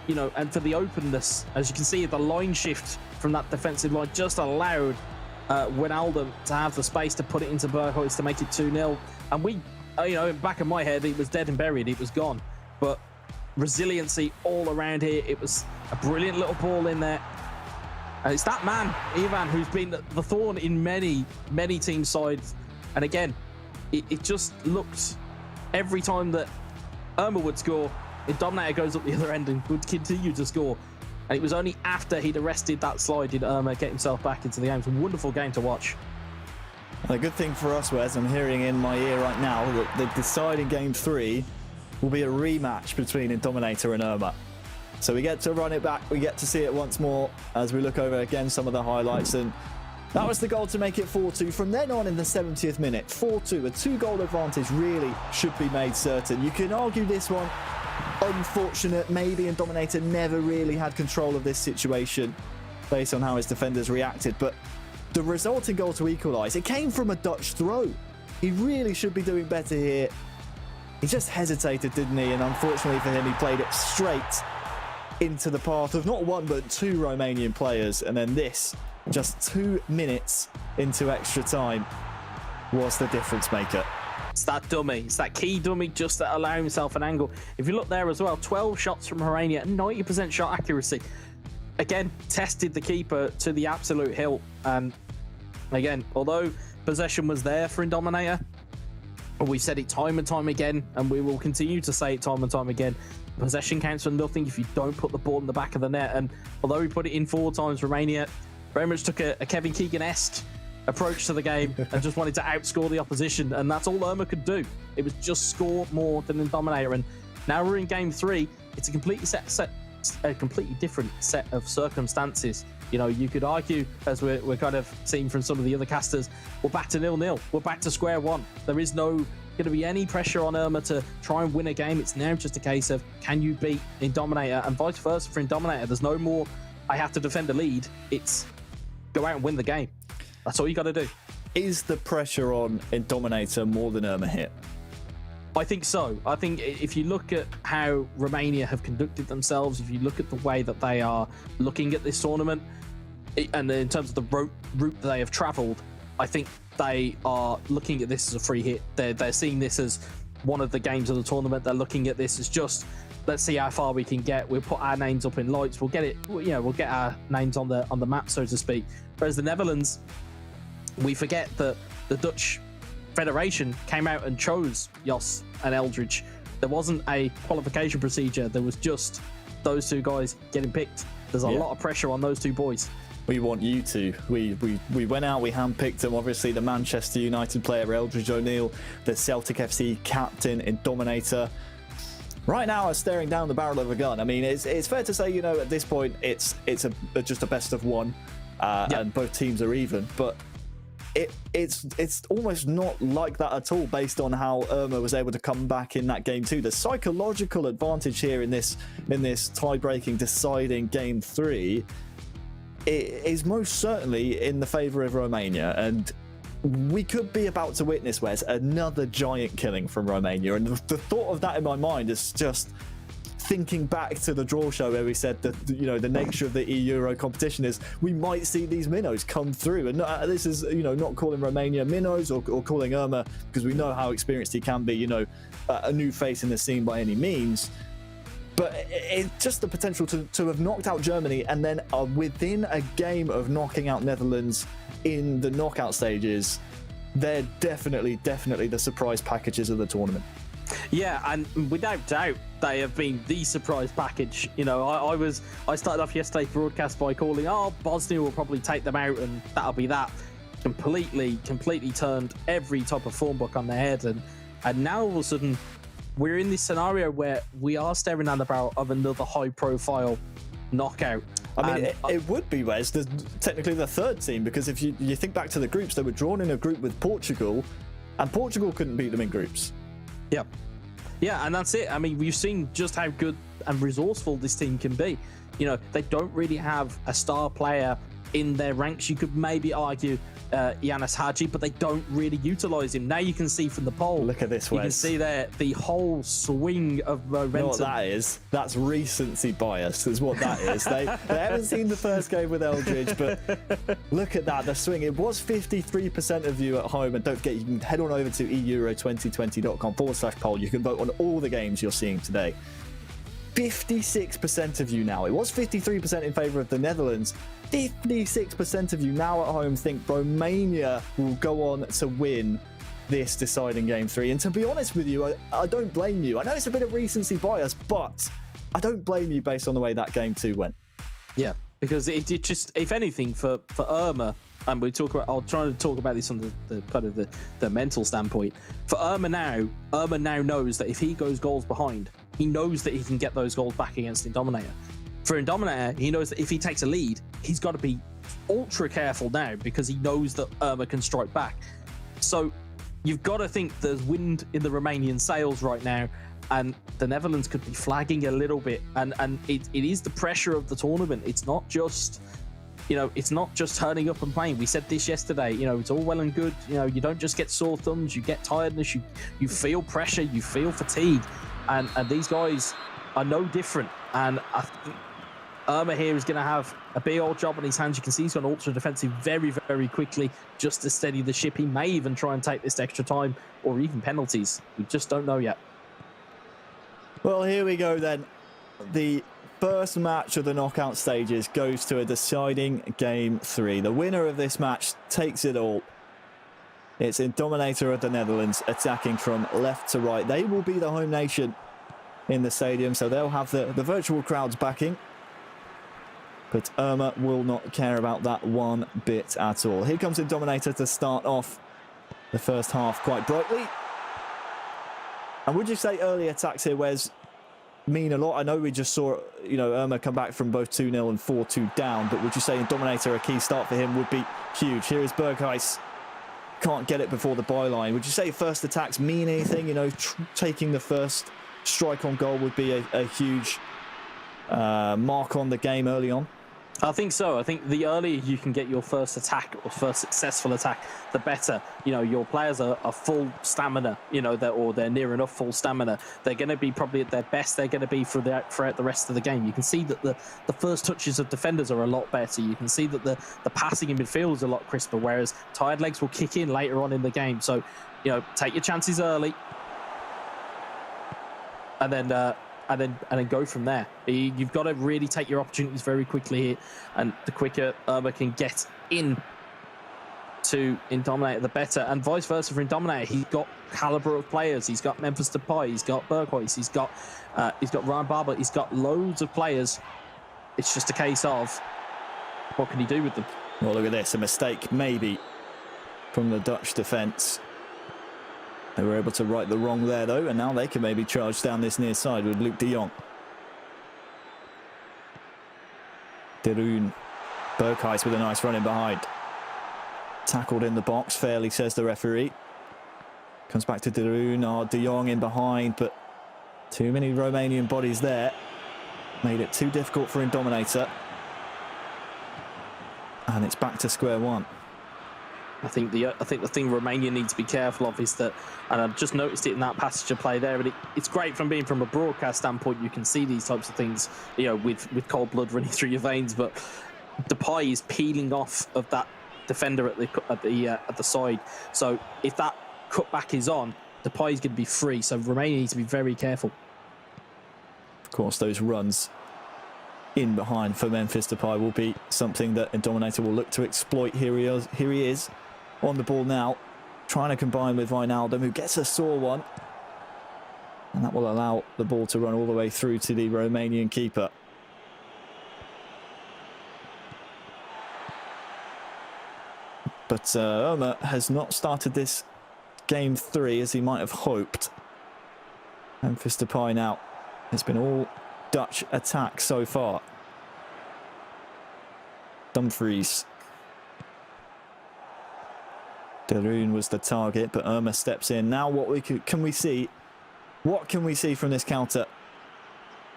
for the openness, as you can see, the line shift from that defensive line just allowed Wijnaldum to have the space to put it into Berghuis to make it 2-0. And we, in the back of my head, it was dead and buried. It was gone. But resiliency all around here. It was a brilliant little ball in there. And it's that man, Ivan, who's been the thorn in many team sides. And again, it just looked every time that Irma would score, Dominator goes up the other end and would continue to score. And it was only after he'd arrested that slide did Irma get himself back into the game. It's a wonderful game to watch. And a good thing for us, Wes, I'm hearing in my ear right now that the deciding game 3 will be a rematch between Dominator and Irma. So we get to run it back. We get to see it once more as we look over again some of the highlights. And that was the goal to make it 4-2. From then on in the 70th minute, 4-2, a 2-goal advantage really should be made certain. You can argue this one unfortunate, maybe, and Dominator never really had control of this situation based on how his defenders reacted. But the resulting goal to equalise, it came from a Dutch throw. He really should be doing better here. He just hesitated, didn't he? And unfortunately for him, he played it straight into the path of not one but two Romanian players. And then this, just 2 minutes into extra time, was the difference maker. It's that dummy. It's that key dummy just to allow himself an angle. If you look there as well, 12 shots from Oranje, 90% shot accuracy. Again, tested the keeper to the absolute hilt. And again, although possession was there for Dominator, we've said it time and time again, and we will continue to say it time and time again, possession counts for nothing if you don't put the ball in the back of the net. And although we put it in 4 times, Romania very much took a Kevin Keegan-esque approach to the game and just wanted to outscore the opposition, and that's all Irma could do. It was just score more than in Dominator. And now we're in game 3. It's a completely different set of circumstances. You know, you could argue, as we're kind of seeing from some of the other casters, we're back to 0-0. We're back to square one. There is no going to be any pressure on Irma to try and win a game. It's now just a case of, can you beat Dominator, and vice versa for Dominator. There's no more, I have to defend the lead. It's go out and win the game. That's all you got to do. Is the pressure on Dominator more than Irma here? I think so. I think if you look at how Romania have conducted themselves, if you look at the way that they are looking at this tournament, and in terms of the route that they have travelled, I think they are looking at this as a free hit. They're seeing this as one of the games of the tournament. They're looking at this as just, let's see how far we can get. We'll put our names up in lights. We'll get it. You know, we'll get our names on the map, so to speak. Whereas the Netherlands, we forget that the Dutch Federation came out and chose Jos and Eldridge. There wasn't a qualification procedure. There was just those two guys getting picked. There's a lot of pressure on those two boys. We want you to. We went out, we handpicked them. Obviously, the Manchester United player Eldridge O'Neill, the Celtic FC captain in Dominator, right now are staring down the barrel of a gun. I mean, it's fair to say, you know, at this point, it's just a best of one, and both teams are even. But it's almost not like that at all, based on how Irma was able to come back in that game too. The psychological advantage here in this tie-breaking, deciding game 3 is most certainly in the favour of Romania, and we could be about to witness, Wes, another giant killing from Romania. And the thought of that in my mind is just thinking back to the draw show where we said that, you know, the nature of the eEURO competition is we might see these minnows come through. And this is, you know, not calling Romania minnows or calling Irma, because we know how experienced he can be, you know, a new face in the scene by any means. But it's just the potential to have knocked out Germany and then within a game of knocking out Netherlands in the knockout stages. They're definitely the surprise packages of the tournament. Yeah, and without doubt, they have been the surprise package. You know, I started off yesterday's broadcast by calling, Bosnia will probably take them out and that'll be that. Completely turned every type of form book on their head, and now all of a sudden we're in this scenario where we are staring down the barrel of another high-profile knockout. I mean, it would be, Wes, technically the third team, because if you think back to the groups, they were drawn in a group with Portugal, and Portugal couldn't beat them in groups. Yeah, and that's it. I mean, we've seen just how good and resourceful this team can be. You know, they don't really have a star player in their ranks. You could maybe argue Yanis Hadji, but they don't really utilise him. Now you can see from the poll. Look at this, Wes. You can see there the whole swing of momentum. You know what that is? That's recency bias, is what that is. They haven't seen the first game with Eldridge, but look at that, the swing. It was 53% of you at home, and don't forget, you can head on over to eEURO2020.com/poll. You can vote on all the games you're seeing today. 56% of you now. It was 53% in favour of the Netherlands. 56% of you now at home think Romania will go on to win this deciding game 3. And to be honest with you, I don't blame you. I know it's a bit of recency bias, but I don't blame you based on the way that game 2 went. Yeah, because it just, if anything, for Irma, and I'll try to talk about this on the kind of the mental standpoint. For Irma now knows that if he goes goals behind, he knows that he can get those goals back against Indominator. For Indominator, he knows that if he takes a lead, he's got to be ultra careful now because he knows that Irma can strike back. So you've got to think there's wind in the Romanian sails right now, and the Netherlands could be flagging a little bit. And it is the pressure of the tournament. It's not just, it's not just turning up and playing. We said this yesterday, it's all well and good. You don't just get sore thumbs, you get tiredness, you feel pressure, you feel fatigue. And these guys are no different. And I think Irma here is going to have a big old job on his hands. You can see he's gone ultra defensive very, very quickly just to steady the ship. He may even try and take this extra time or even penalties. We just don't know yet. Well, here we go then. The first match of the knockout stages goes to a deciding game 3. The winner of this match takes it all. It's Indominator of the Netherlands attacking from left to right. They will be the home nation in the stadium, so they'll have the virtual crowds backing. But Irma will not care about that one bit at all. Here comes Indominator to start off the first half quite brightly. And would you say early attacks here, Wes, mean a lot? I know we just saw, Irma come back from both 2-0 and 4-2 down, but would you say Indominator, a key start for him, would be huge? Here is Berghuis. Can't get it before the byline. Would you say first attacks mean anything? Taking the first strike on goal would be a huge mark on the game early on? I think so. I think the earlier you can get your first attack or first successful attack, the better. Your players are full stamina, or they're near enough full stamina. They're going to be probably at their best. They're going to be throughout the rest of the game. You can see that the first touches of defenders are a lot better. You can see that the passing in midfield is a lot crisper, whereas tired legs will kick in later on in the game. So, take your chances early. And then go from there. You've got to really take your opportunities very quickly here, and the quicker Irma can get in to Indominator, the better, and vice versa for Indominator. He's got caliber of players. He's got Memphis Depay, he's got Berghuis, he's got Ryan Barber, he's got loads of players. It's just a case of what can he do with them. Well, look at this, a mistake maybe from the Dutch defence. They were able to right the wrong there, though, and now they can maybe charge down this near side with Luc de Jong. De Roon. Berghuis with a nice run in behind. Tackled in the box, fairly, says the referee. Comes back to De Roon. De Jong in behind, but too many Romanian bodies there. Made it too difficult for Indominator. And it's back to square one. I think the thing Romania needs to be careful of is that, and I've just noticed it in that passage of play there, but it's great from a broadcast standpoint. You can see these types of things, with cold blood running through your veins. But Depay is peeling off of that defender at the side. So if that cutback is on, Depay is going to be free. So Romania needs to be very careful. Of course, those runs in behind for Memphis Depay will be something that Indominator will look to exploit. Here he is on the ball now, trying to combine with Wijnaldum, who gets a sore one. And that will allow the ball to run all the way through to the Romanian keeper. But Irma has not started this game 3 as he might have hoped. Memphis Depay now. It's been all Dutch attack so far. Dumfries. De Roon was the target, but Irma steps in. Now what can we see? What can we see from this counter?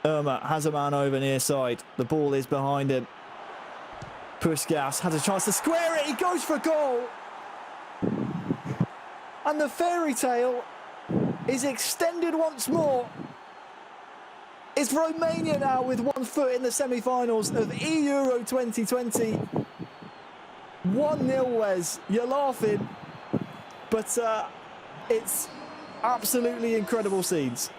Irma has a man over near side. The ball is behind him. Puskas has a chance to square it. He goes for goal. And the fairy tale is extended once more. It's Romania now with one foot in the semi-finals of eEURO 2020. 1-0, Wes. You're laughing. But it's absolutely incredible scenes.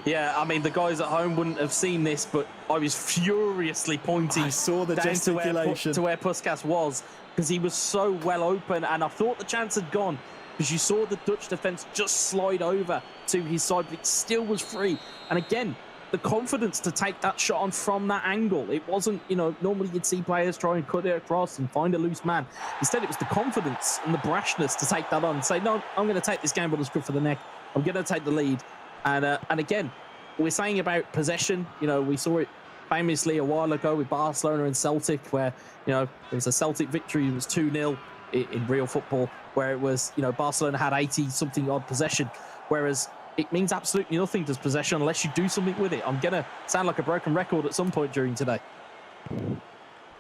Yeah, I mean, the guys at home wouldn't have seen this, but I was furiously pointing I saw the gesticulation to where Puskas was, because he was so well open, and I thought the chance had gone, because you saw the Dutch defence just slide over to his side, but it still was free. And again, the confidence to take that shot on from that angle. It wasn't, normally you'd see players try and cut it across and find a loose man. Instead, it was the confidence and the brashness to take that on and say, no, I'm going to take this gamble that's good for the neck. I'm going to take the lead. And again, we're saying about possession, you know, we saw it famously a while ago with Barcelona and Celtic, where, you know, it was a Celtic victory, it was 2-0 in real football, where it was, you know, Barcelona had 80-something odd possession, whereas it means absolutely nothing, does possession, unless you do something with it. I'm going to sound like a broken record at some point during today.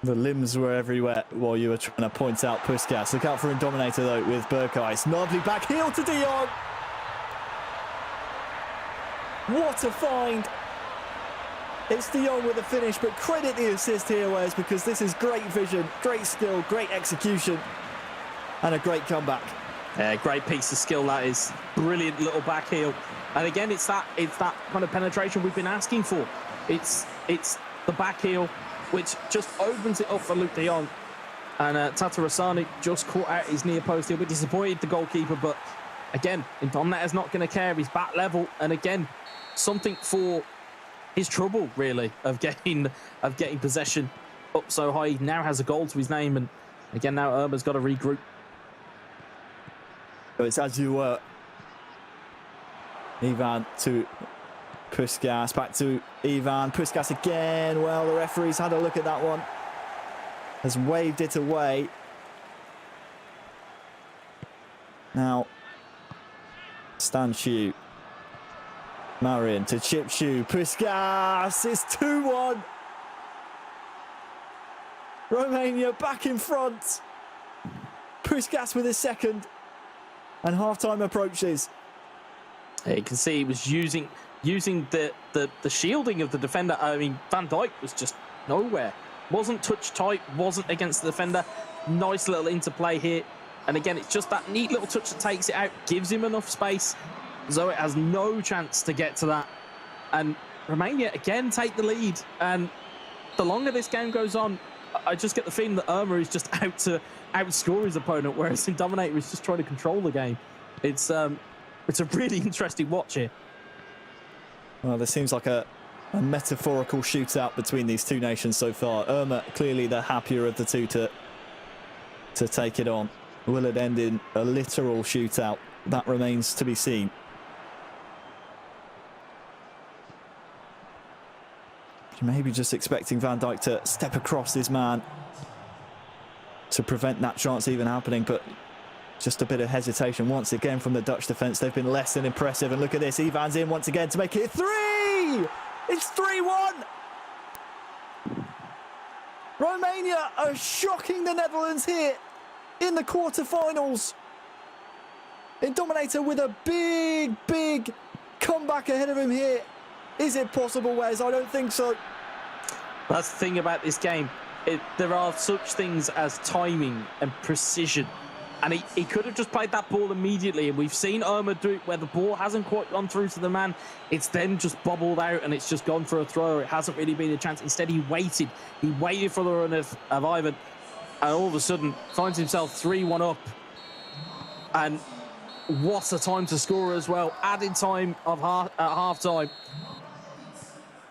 The limbs were everywhere while you were trying to point out Puskas. Look out for Indominator, though, with Berghuis. Lovely back heel to De Jong. What a find. It's De Jong with the finish, but credit the assist here, Wes, because this is great vision, great skill, great execution, and a great comeback. Yeah, great piece of skill, that is. Brilliant little back heel. And again, it's that kind of penetration we've been asking for. It's the back heel, which just opens it up for Luke De Jong. And Tata Rasani just caught out his near post here. We disappointed the goalkeeper, but again, Indominator's not going to care. He's back level. And again, something for his trouble, really, of getting possession up so high. He now has a goal to his name. And again, now Irma's got to regroup. So it's as you were. Ivan to Puskas, back to Ivan. Puskas again. Well, the referee's had a look at that one. Has waved it away. Now, Stanciu. Marion to Chipshu. Puskas. It's 2-1. Romania back in front. Puskas with his second. And half-time approaches. You can see he was using the shielding of the defender. I mean, Van Dijk was just nowhere. Wasn't touch tight, wasn't against the defender. Nice little interplay here. And again, it's just that neat little touch that takes it out, gives him enough space. Zoe has no chance to get to that. And Romania, again, take the lead. And the longer this game goes on, I just get the feeling that Irma is just out to outscore his opponent, whereas Indominator is just trying to control the game. It's a really interesting watch here. Well, there seems like a metaphorical shootout between these two nations so far. Irma clearly the happier of the two to take it on. Will it end in a literal shootout? That remains to be seen. Maybe just expecting Van Dijk to step across his man to prevent that chance even happening, but just a bit of hesitation once again from the Dutch defence. They've been less than impressive, and look at this, Ivan's in once again to make it 3! It's 3-1! Romania are shocking the Netherlands here in the quarter-finals. Indominator with a big comeback ahead of him here. Is it possible, Wes? I don't think so. That's the thing about this game. There are such things as timing and precision. And he could have just played that ball immediately. And we've seen Irma do it where the ball hasn't quite gone through to the man. It's then just bobbled out and it's just gone for a throw. It hasn't really been a chance. Instead, he waited. He waited for the run of Ivan. And all of a sudden, finds himself 3-1 up. And what a time to score as well. Added time at half-time.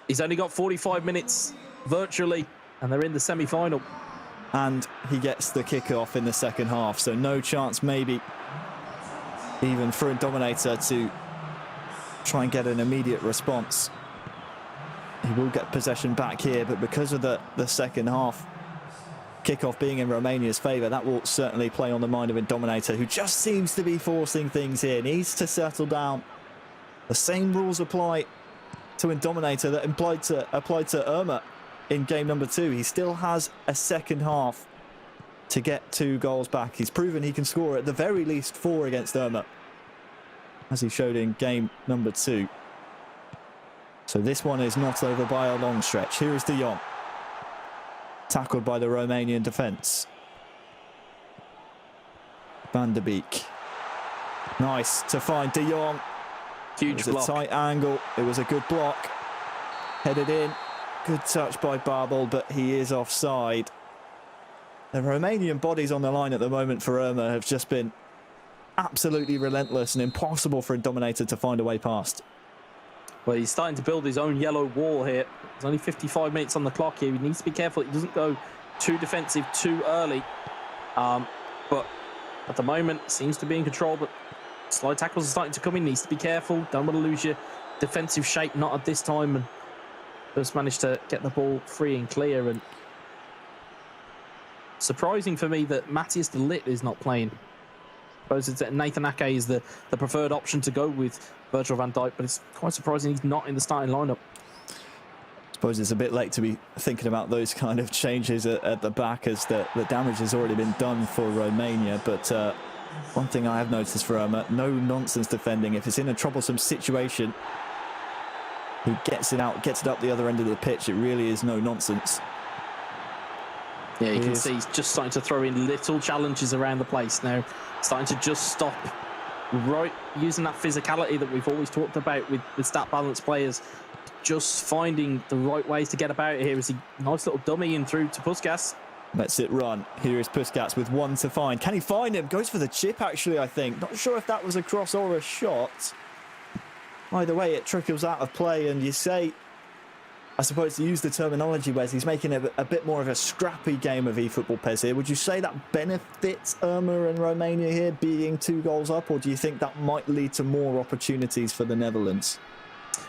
He's only got 45 minutes virtually, and they're in the semi-final. And he gets the kick-off in the second half, so no chance maybe even for Indominator to try and get an immediate response. He will get possession back here, but because of the second half kick-off being in Romania's favour, that will certainly play on the mind of Indominator, who just seems to be forcing things here. Needs to settle down. The same rules apply to Indominator that applied to Irma in game number 2. He still has a second half to get 2 goals back. He's proven he can score at the very least 4 against Irma, as he showed in game number 2. So this one is not over by a long stretch. Here is De Jong, tackled by the Romanian defence. Van der Beek, nice to find De Jong. Huge block. It was a tight angle. It was a good block. Headed in. Good touch by Babel, but he is offside. The Romanian bodies on the line at the moment for Irma have just been absolutely relentless and impossible for Indominator to find a way past. Well, he's starting to build his own yellow wall here. There's only 55 minutes on the clock here. He needs to be careful he doesn't go too defensive too early. But at the moment, seems to be in control, but slide tackles are starting to come in. Needs to be careful. Don't want to lose your defensive shape, not at this time, and just managed to get the ball free and clear. And surprising for me that Matthias de Ligt is not playing. I suppose it's Nathan Ake is the preferred option to go with Virgil van Dijk, but it's quite surprising he's not in the starting lineup. I suppose it's a bit late to be thinking about those kind of changes at the back, as the damage has already been done for Romania. But one thing I have noticed for Irma, no nonsense defending. If it's in a troublesome situation, he gets it out, gets it up the other end of the pitch. It really is no nonsense. Yeah, you can see he's just starting to throw in little challenges around the place now. Starting to just stop, right, using that physicality that we've always talked about with stat balanced players. Just finding the right ways to get about here. Is a nice little dummy in through to Puskas. Lets it run. Here is Puskas with one to find. Can he find him? Goes for the chip, actually, I think. Not sure if that was a cross or a shot. Either way, it trickles out of play, and you say, I suppose to use the terminology, Wes, he's making a bit more of a scrappy game of eFootball PES here. Would you say that benefits Irma and Romania here, being 2 goals up, or do you think that might lead to more opportunities for the Netherlands?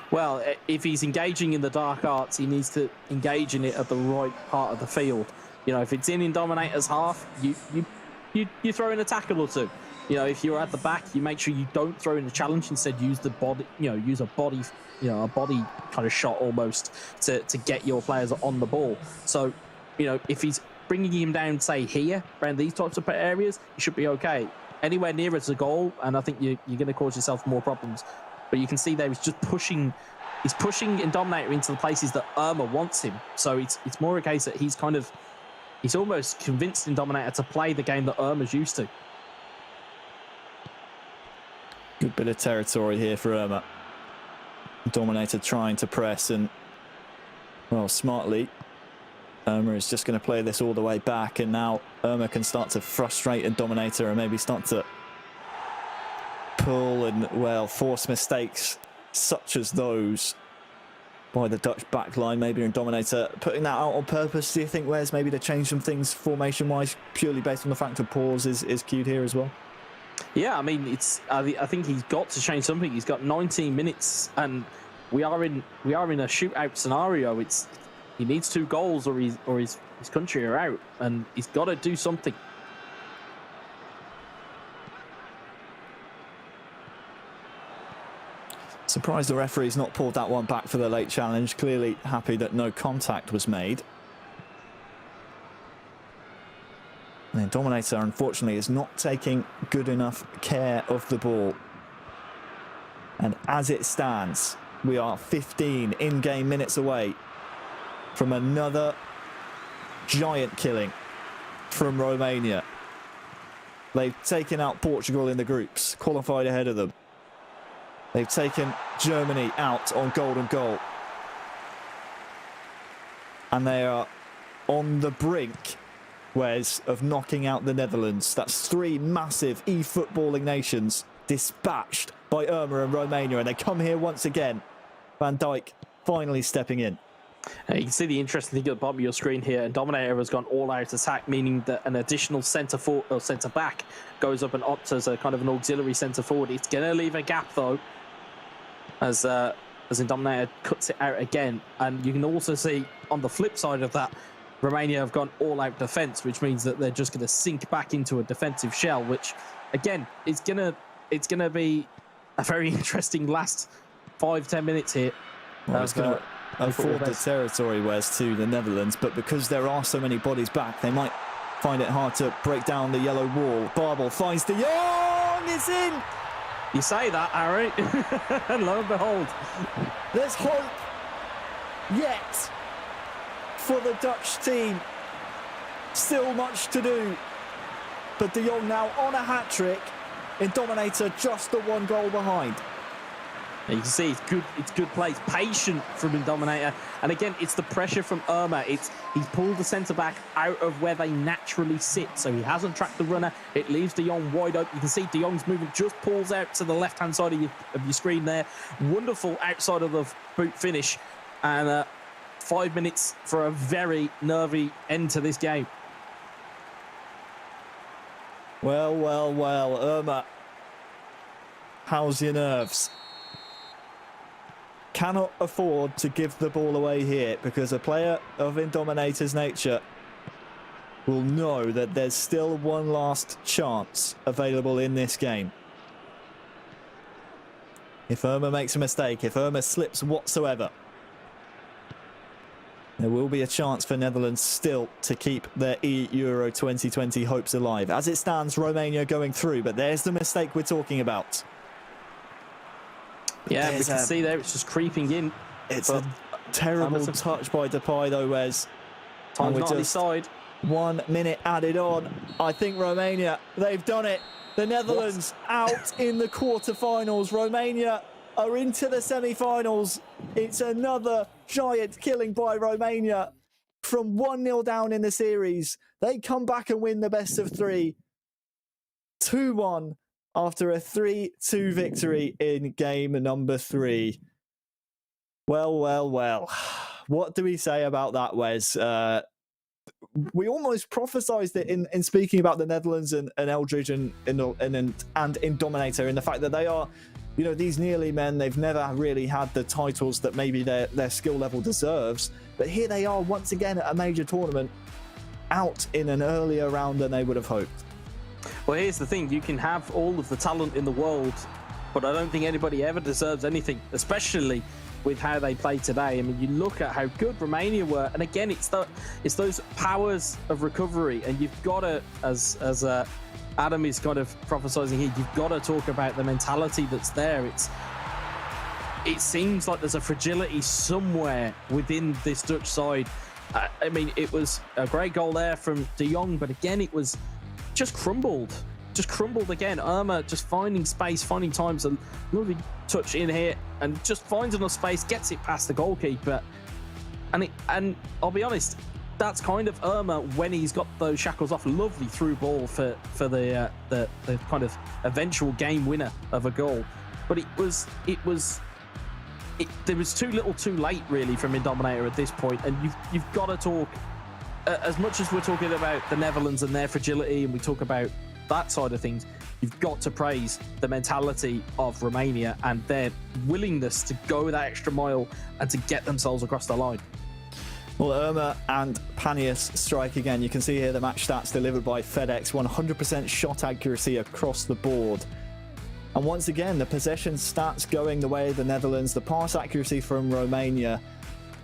Well, if he's engaging in the dark arts, he needs to engage in it at the right part of the field. You know, if it's in Dominator's half, you throw in a tackle or two. You know, if you're at the back, you make sure you don't throw in a challenge. Instead, use the body. You know, use a body. You know, a body kind of shot almost to get your players on the ball. So, you know, if he's bringing him down, say here, around these types of areas, you should be okay. Anywhere nearer to goal, and I think you're going to cause yourself more problems. But you can see there he's just pushing. He's pushing Dominator into the places that Irma wants him. So it's more a case that he's almost convinced Dominator to play the game that Irma's used to. Good bit of territory here for Irma. Dominator trying to press, and, well, smartly, Irma is just going to play this all the way back, and now Irma can start to frustrate a Dominator and maybe start to pull and, well, force mistakes such as those by the Dutch backline, maybe, and Dominator putting that out on purpose. Do you think Wes maybe to change some things formation-wise, purely based on the fact of pause is cued here as well? Yeah, I mean, I think he's got to change something. He's got 19 minutes, and we are in a shootout scenario. He needs 2 goals, or his country are out, and he's got to do something. Surprised the referee's not pulled that one back for the late challenge. Clearly happy that no contact was made. And Dominator, unfortunately, is not taking good enough care of the ball. And as it stands, we are 15 in-game minutes away from another giant killing from Romania. They've taken out Portugal in the groups, qualified ahead of them. They've taken Germany out on golden goal. And they are on the brink, Wes, of knocking out the Netherlands. That's 3 massive e-footballing nations dispatched by Irma and Romania, and they come here once again. Van Dijk finally stepping in. You can see the interesting thing at the bottom of your screen here, and Dominator has gone all-out attack, meaning that an additional centre-back goes up and opts as a kind of an auxiliary centre-forward. It's going to leave a gap, though, as Dominator cuts it out again. And you can also see on the flip side of that, Romania have gone all-out defence, which means that they're just going to sink back into a defensive shell, which, again, it's gonna be a very interesting last 5-10 minutes here. Well, it's going to afford the territory, Wes, to the Netherlands, but because there are so many bodies back, they might find it hard to break down the yellow wall. Barbel finds De Jong, it's in! You say that, Harry, and lo and behold. There's hope yet for the Dutch team. Still much to do, but De Jong now on a hat-trick, in Dominator just the 1 goal behind. You can see it's good play. It's patient from Dominator. And again, it's the pressure from Irma. He's pulled the centre-back out of where they naturally sit. So he hasn't tracked the runner. It leaves De Jong wide open. You can see De Jong's movement just pulls out to the left-hand side of your screen there. Wonderful outside of the boot finish. And 5 minutes for a very nervy end to this game. Well, well, well, Irma. How's your nerves? cannot afford to give the ball away here, because a player of Indominator's nature will know that there's still one last chance available in this game. If Irma makes a mistake, if Irma slips whatsoever, there will be a chance for Netherlands still to keep their eEURO 2020 hopes alive. As it stands, Romania going through, but there's the mistake we're talking about. Yeah, we can see there it's just creeping in. It's a terrible touch by Depay though, Wes. Time's not on his side. 1 minute added on. I think Romania, they've done it. The Netherlands out in the quarterfinals. Romania are into the semi-finals. It's another giant killing by Romania. From 1-0 down in the series, they come back and win the best of three. 2-1 after a 3-2 victory in game number 3. Well, well, well. What do we say about that, Wes? We almost prophesized it in speaking about the Netherlands and Eldridge and Indominator, in the fact that they are, you know, these nearly men. They've never really had the titles that maybe their skill level deserves. But here they are once again at a major tournament, out in an earlier round than they would have hoped. Well, here's the thing. You can have all of the talent in the world, but I don't think anybody ever deserves anything, especially with how they played today. I mean, you look at how good Romania were, and again, it's those powers of recovery, and you've got to, as Adam is kind of prophesizing here, you've got to talk about the mentality that's there. It seems like there's a fragility somewhere within this Dutch side. I mean, it was a great goal there from De Jong, but again, it was just crumbled again. Irma just finding space, finding times, a lovely touch in here, and just finds enough space, gets it past the goalkeeper. And I'll be honest, that's kind of Irma when he's got those shackles off. Lovely through ball for the kind of eventual game winner of a goal. But there was too little too late really from Indominator at this point, and you've got to talk, as much as we're talking about the Netherlands and their fragility, and we talk about that side of things, you've got to praise the mentality of Romania and their willingness to go that extra mile and to get themselves across the line. Well, Irma and Panius strike again. You can see here the match stats delivered by FedEx. 100% shot accuracy across the board. And once again, the possession stats going the way of the Netherlands. The pass accuracy from Romania,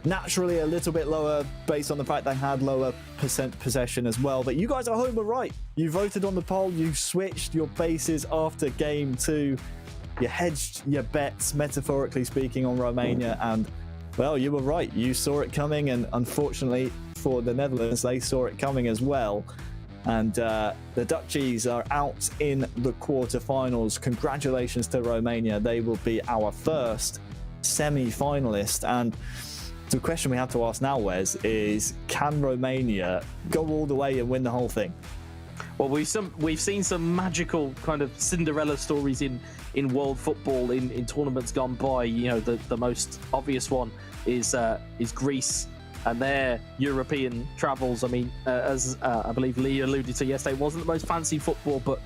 naturally a little bit lower based on the fact they had lower percent possession as well. But you guys at home were right. You voted on the poll. You switched your bases after game 2. You hedged your bets, metaphorically speaking, on Romania. And, well, you were right. You saw it coming. And unfortunately for the Netherlands, they saw it coming as well. And the Dutchies are out in the quarterfinals. Congratulations to Romania. They will be our first semi-finalist. And the question we have to ask now, Wes, is can Romania go all the way and win the whole thing? Well, we've seen some magical kind of Cinderella stories in world football in tournaments gone by. You know, the most obvious one is Greece and their European travels. I mean, as I believe Lee alluded to yesterday, it wasn't the most fancy football, but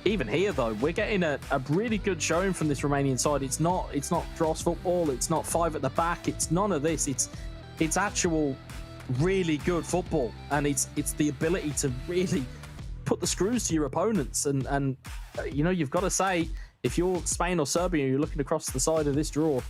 even here, though, we're getting a really good showing from this Romanian side. It's not dross football. It's not 5 at the back. It's none of this. It's actual really good football, and it's the ability to really put the screws to your opponents. And you know, you've got to say, if you're Spain or Serbia, you're looking across the side of this draw,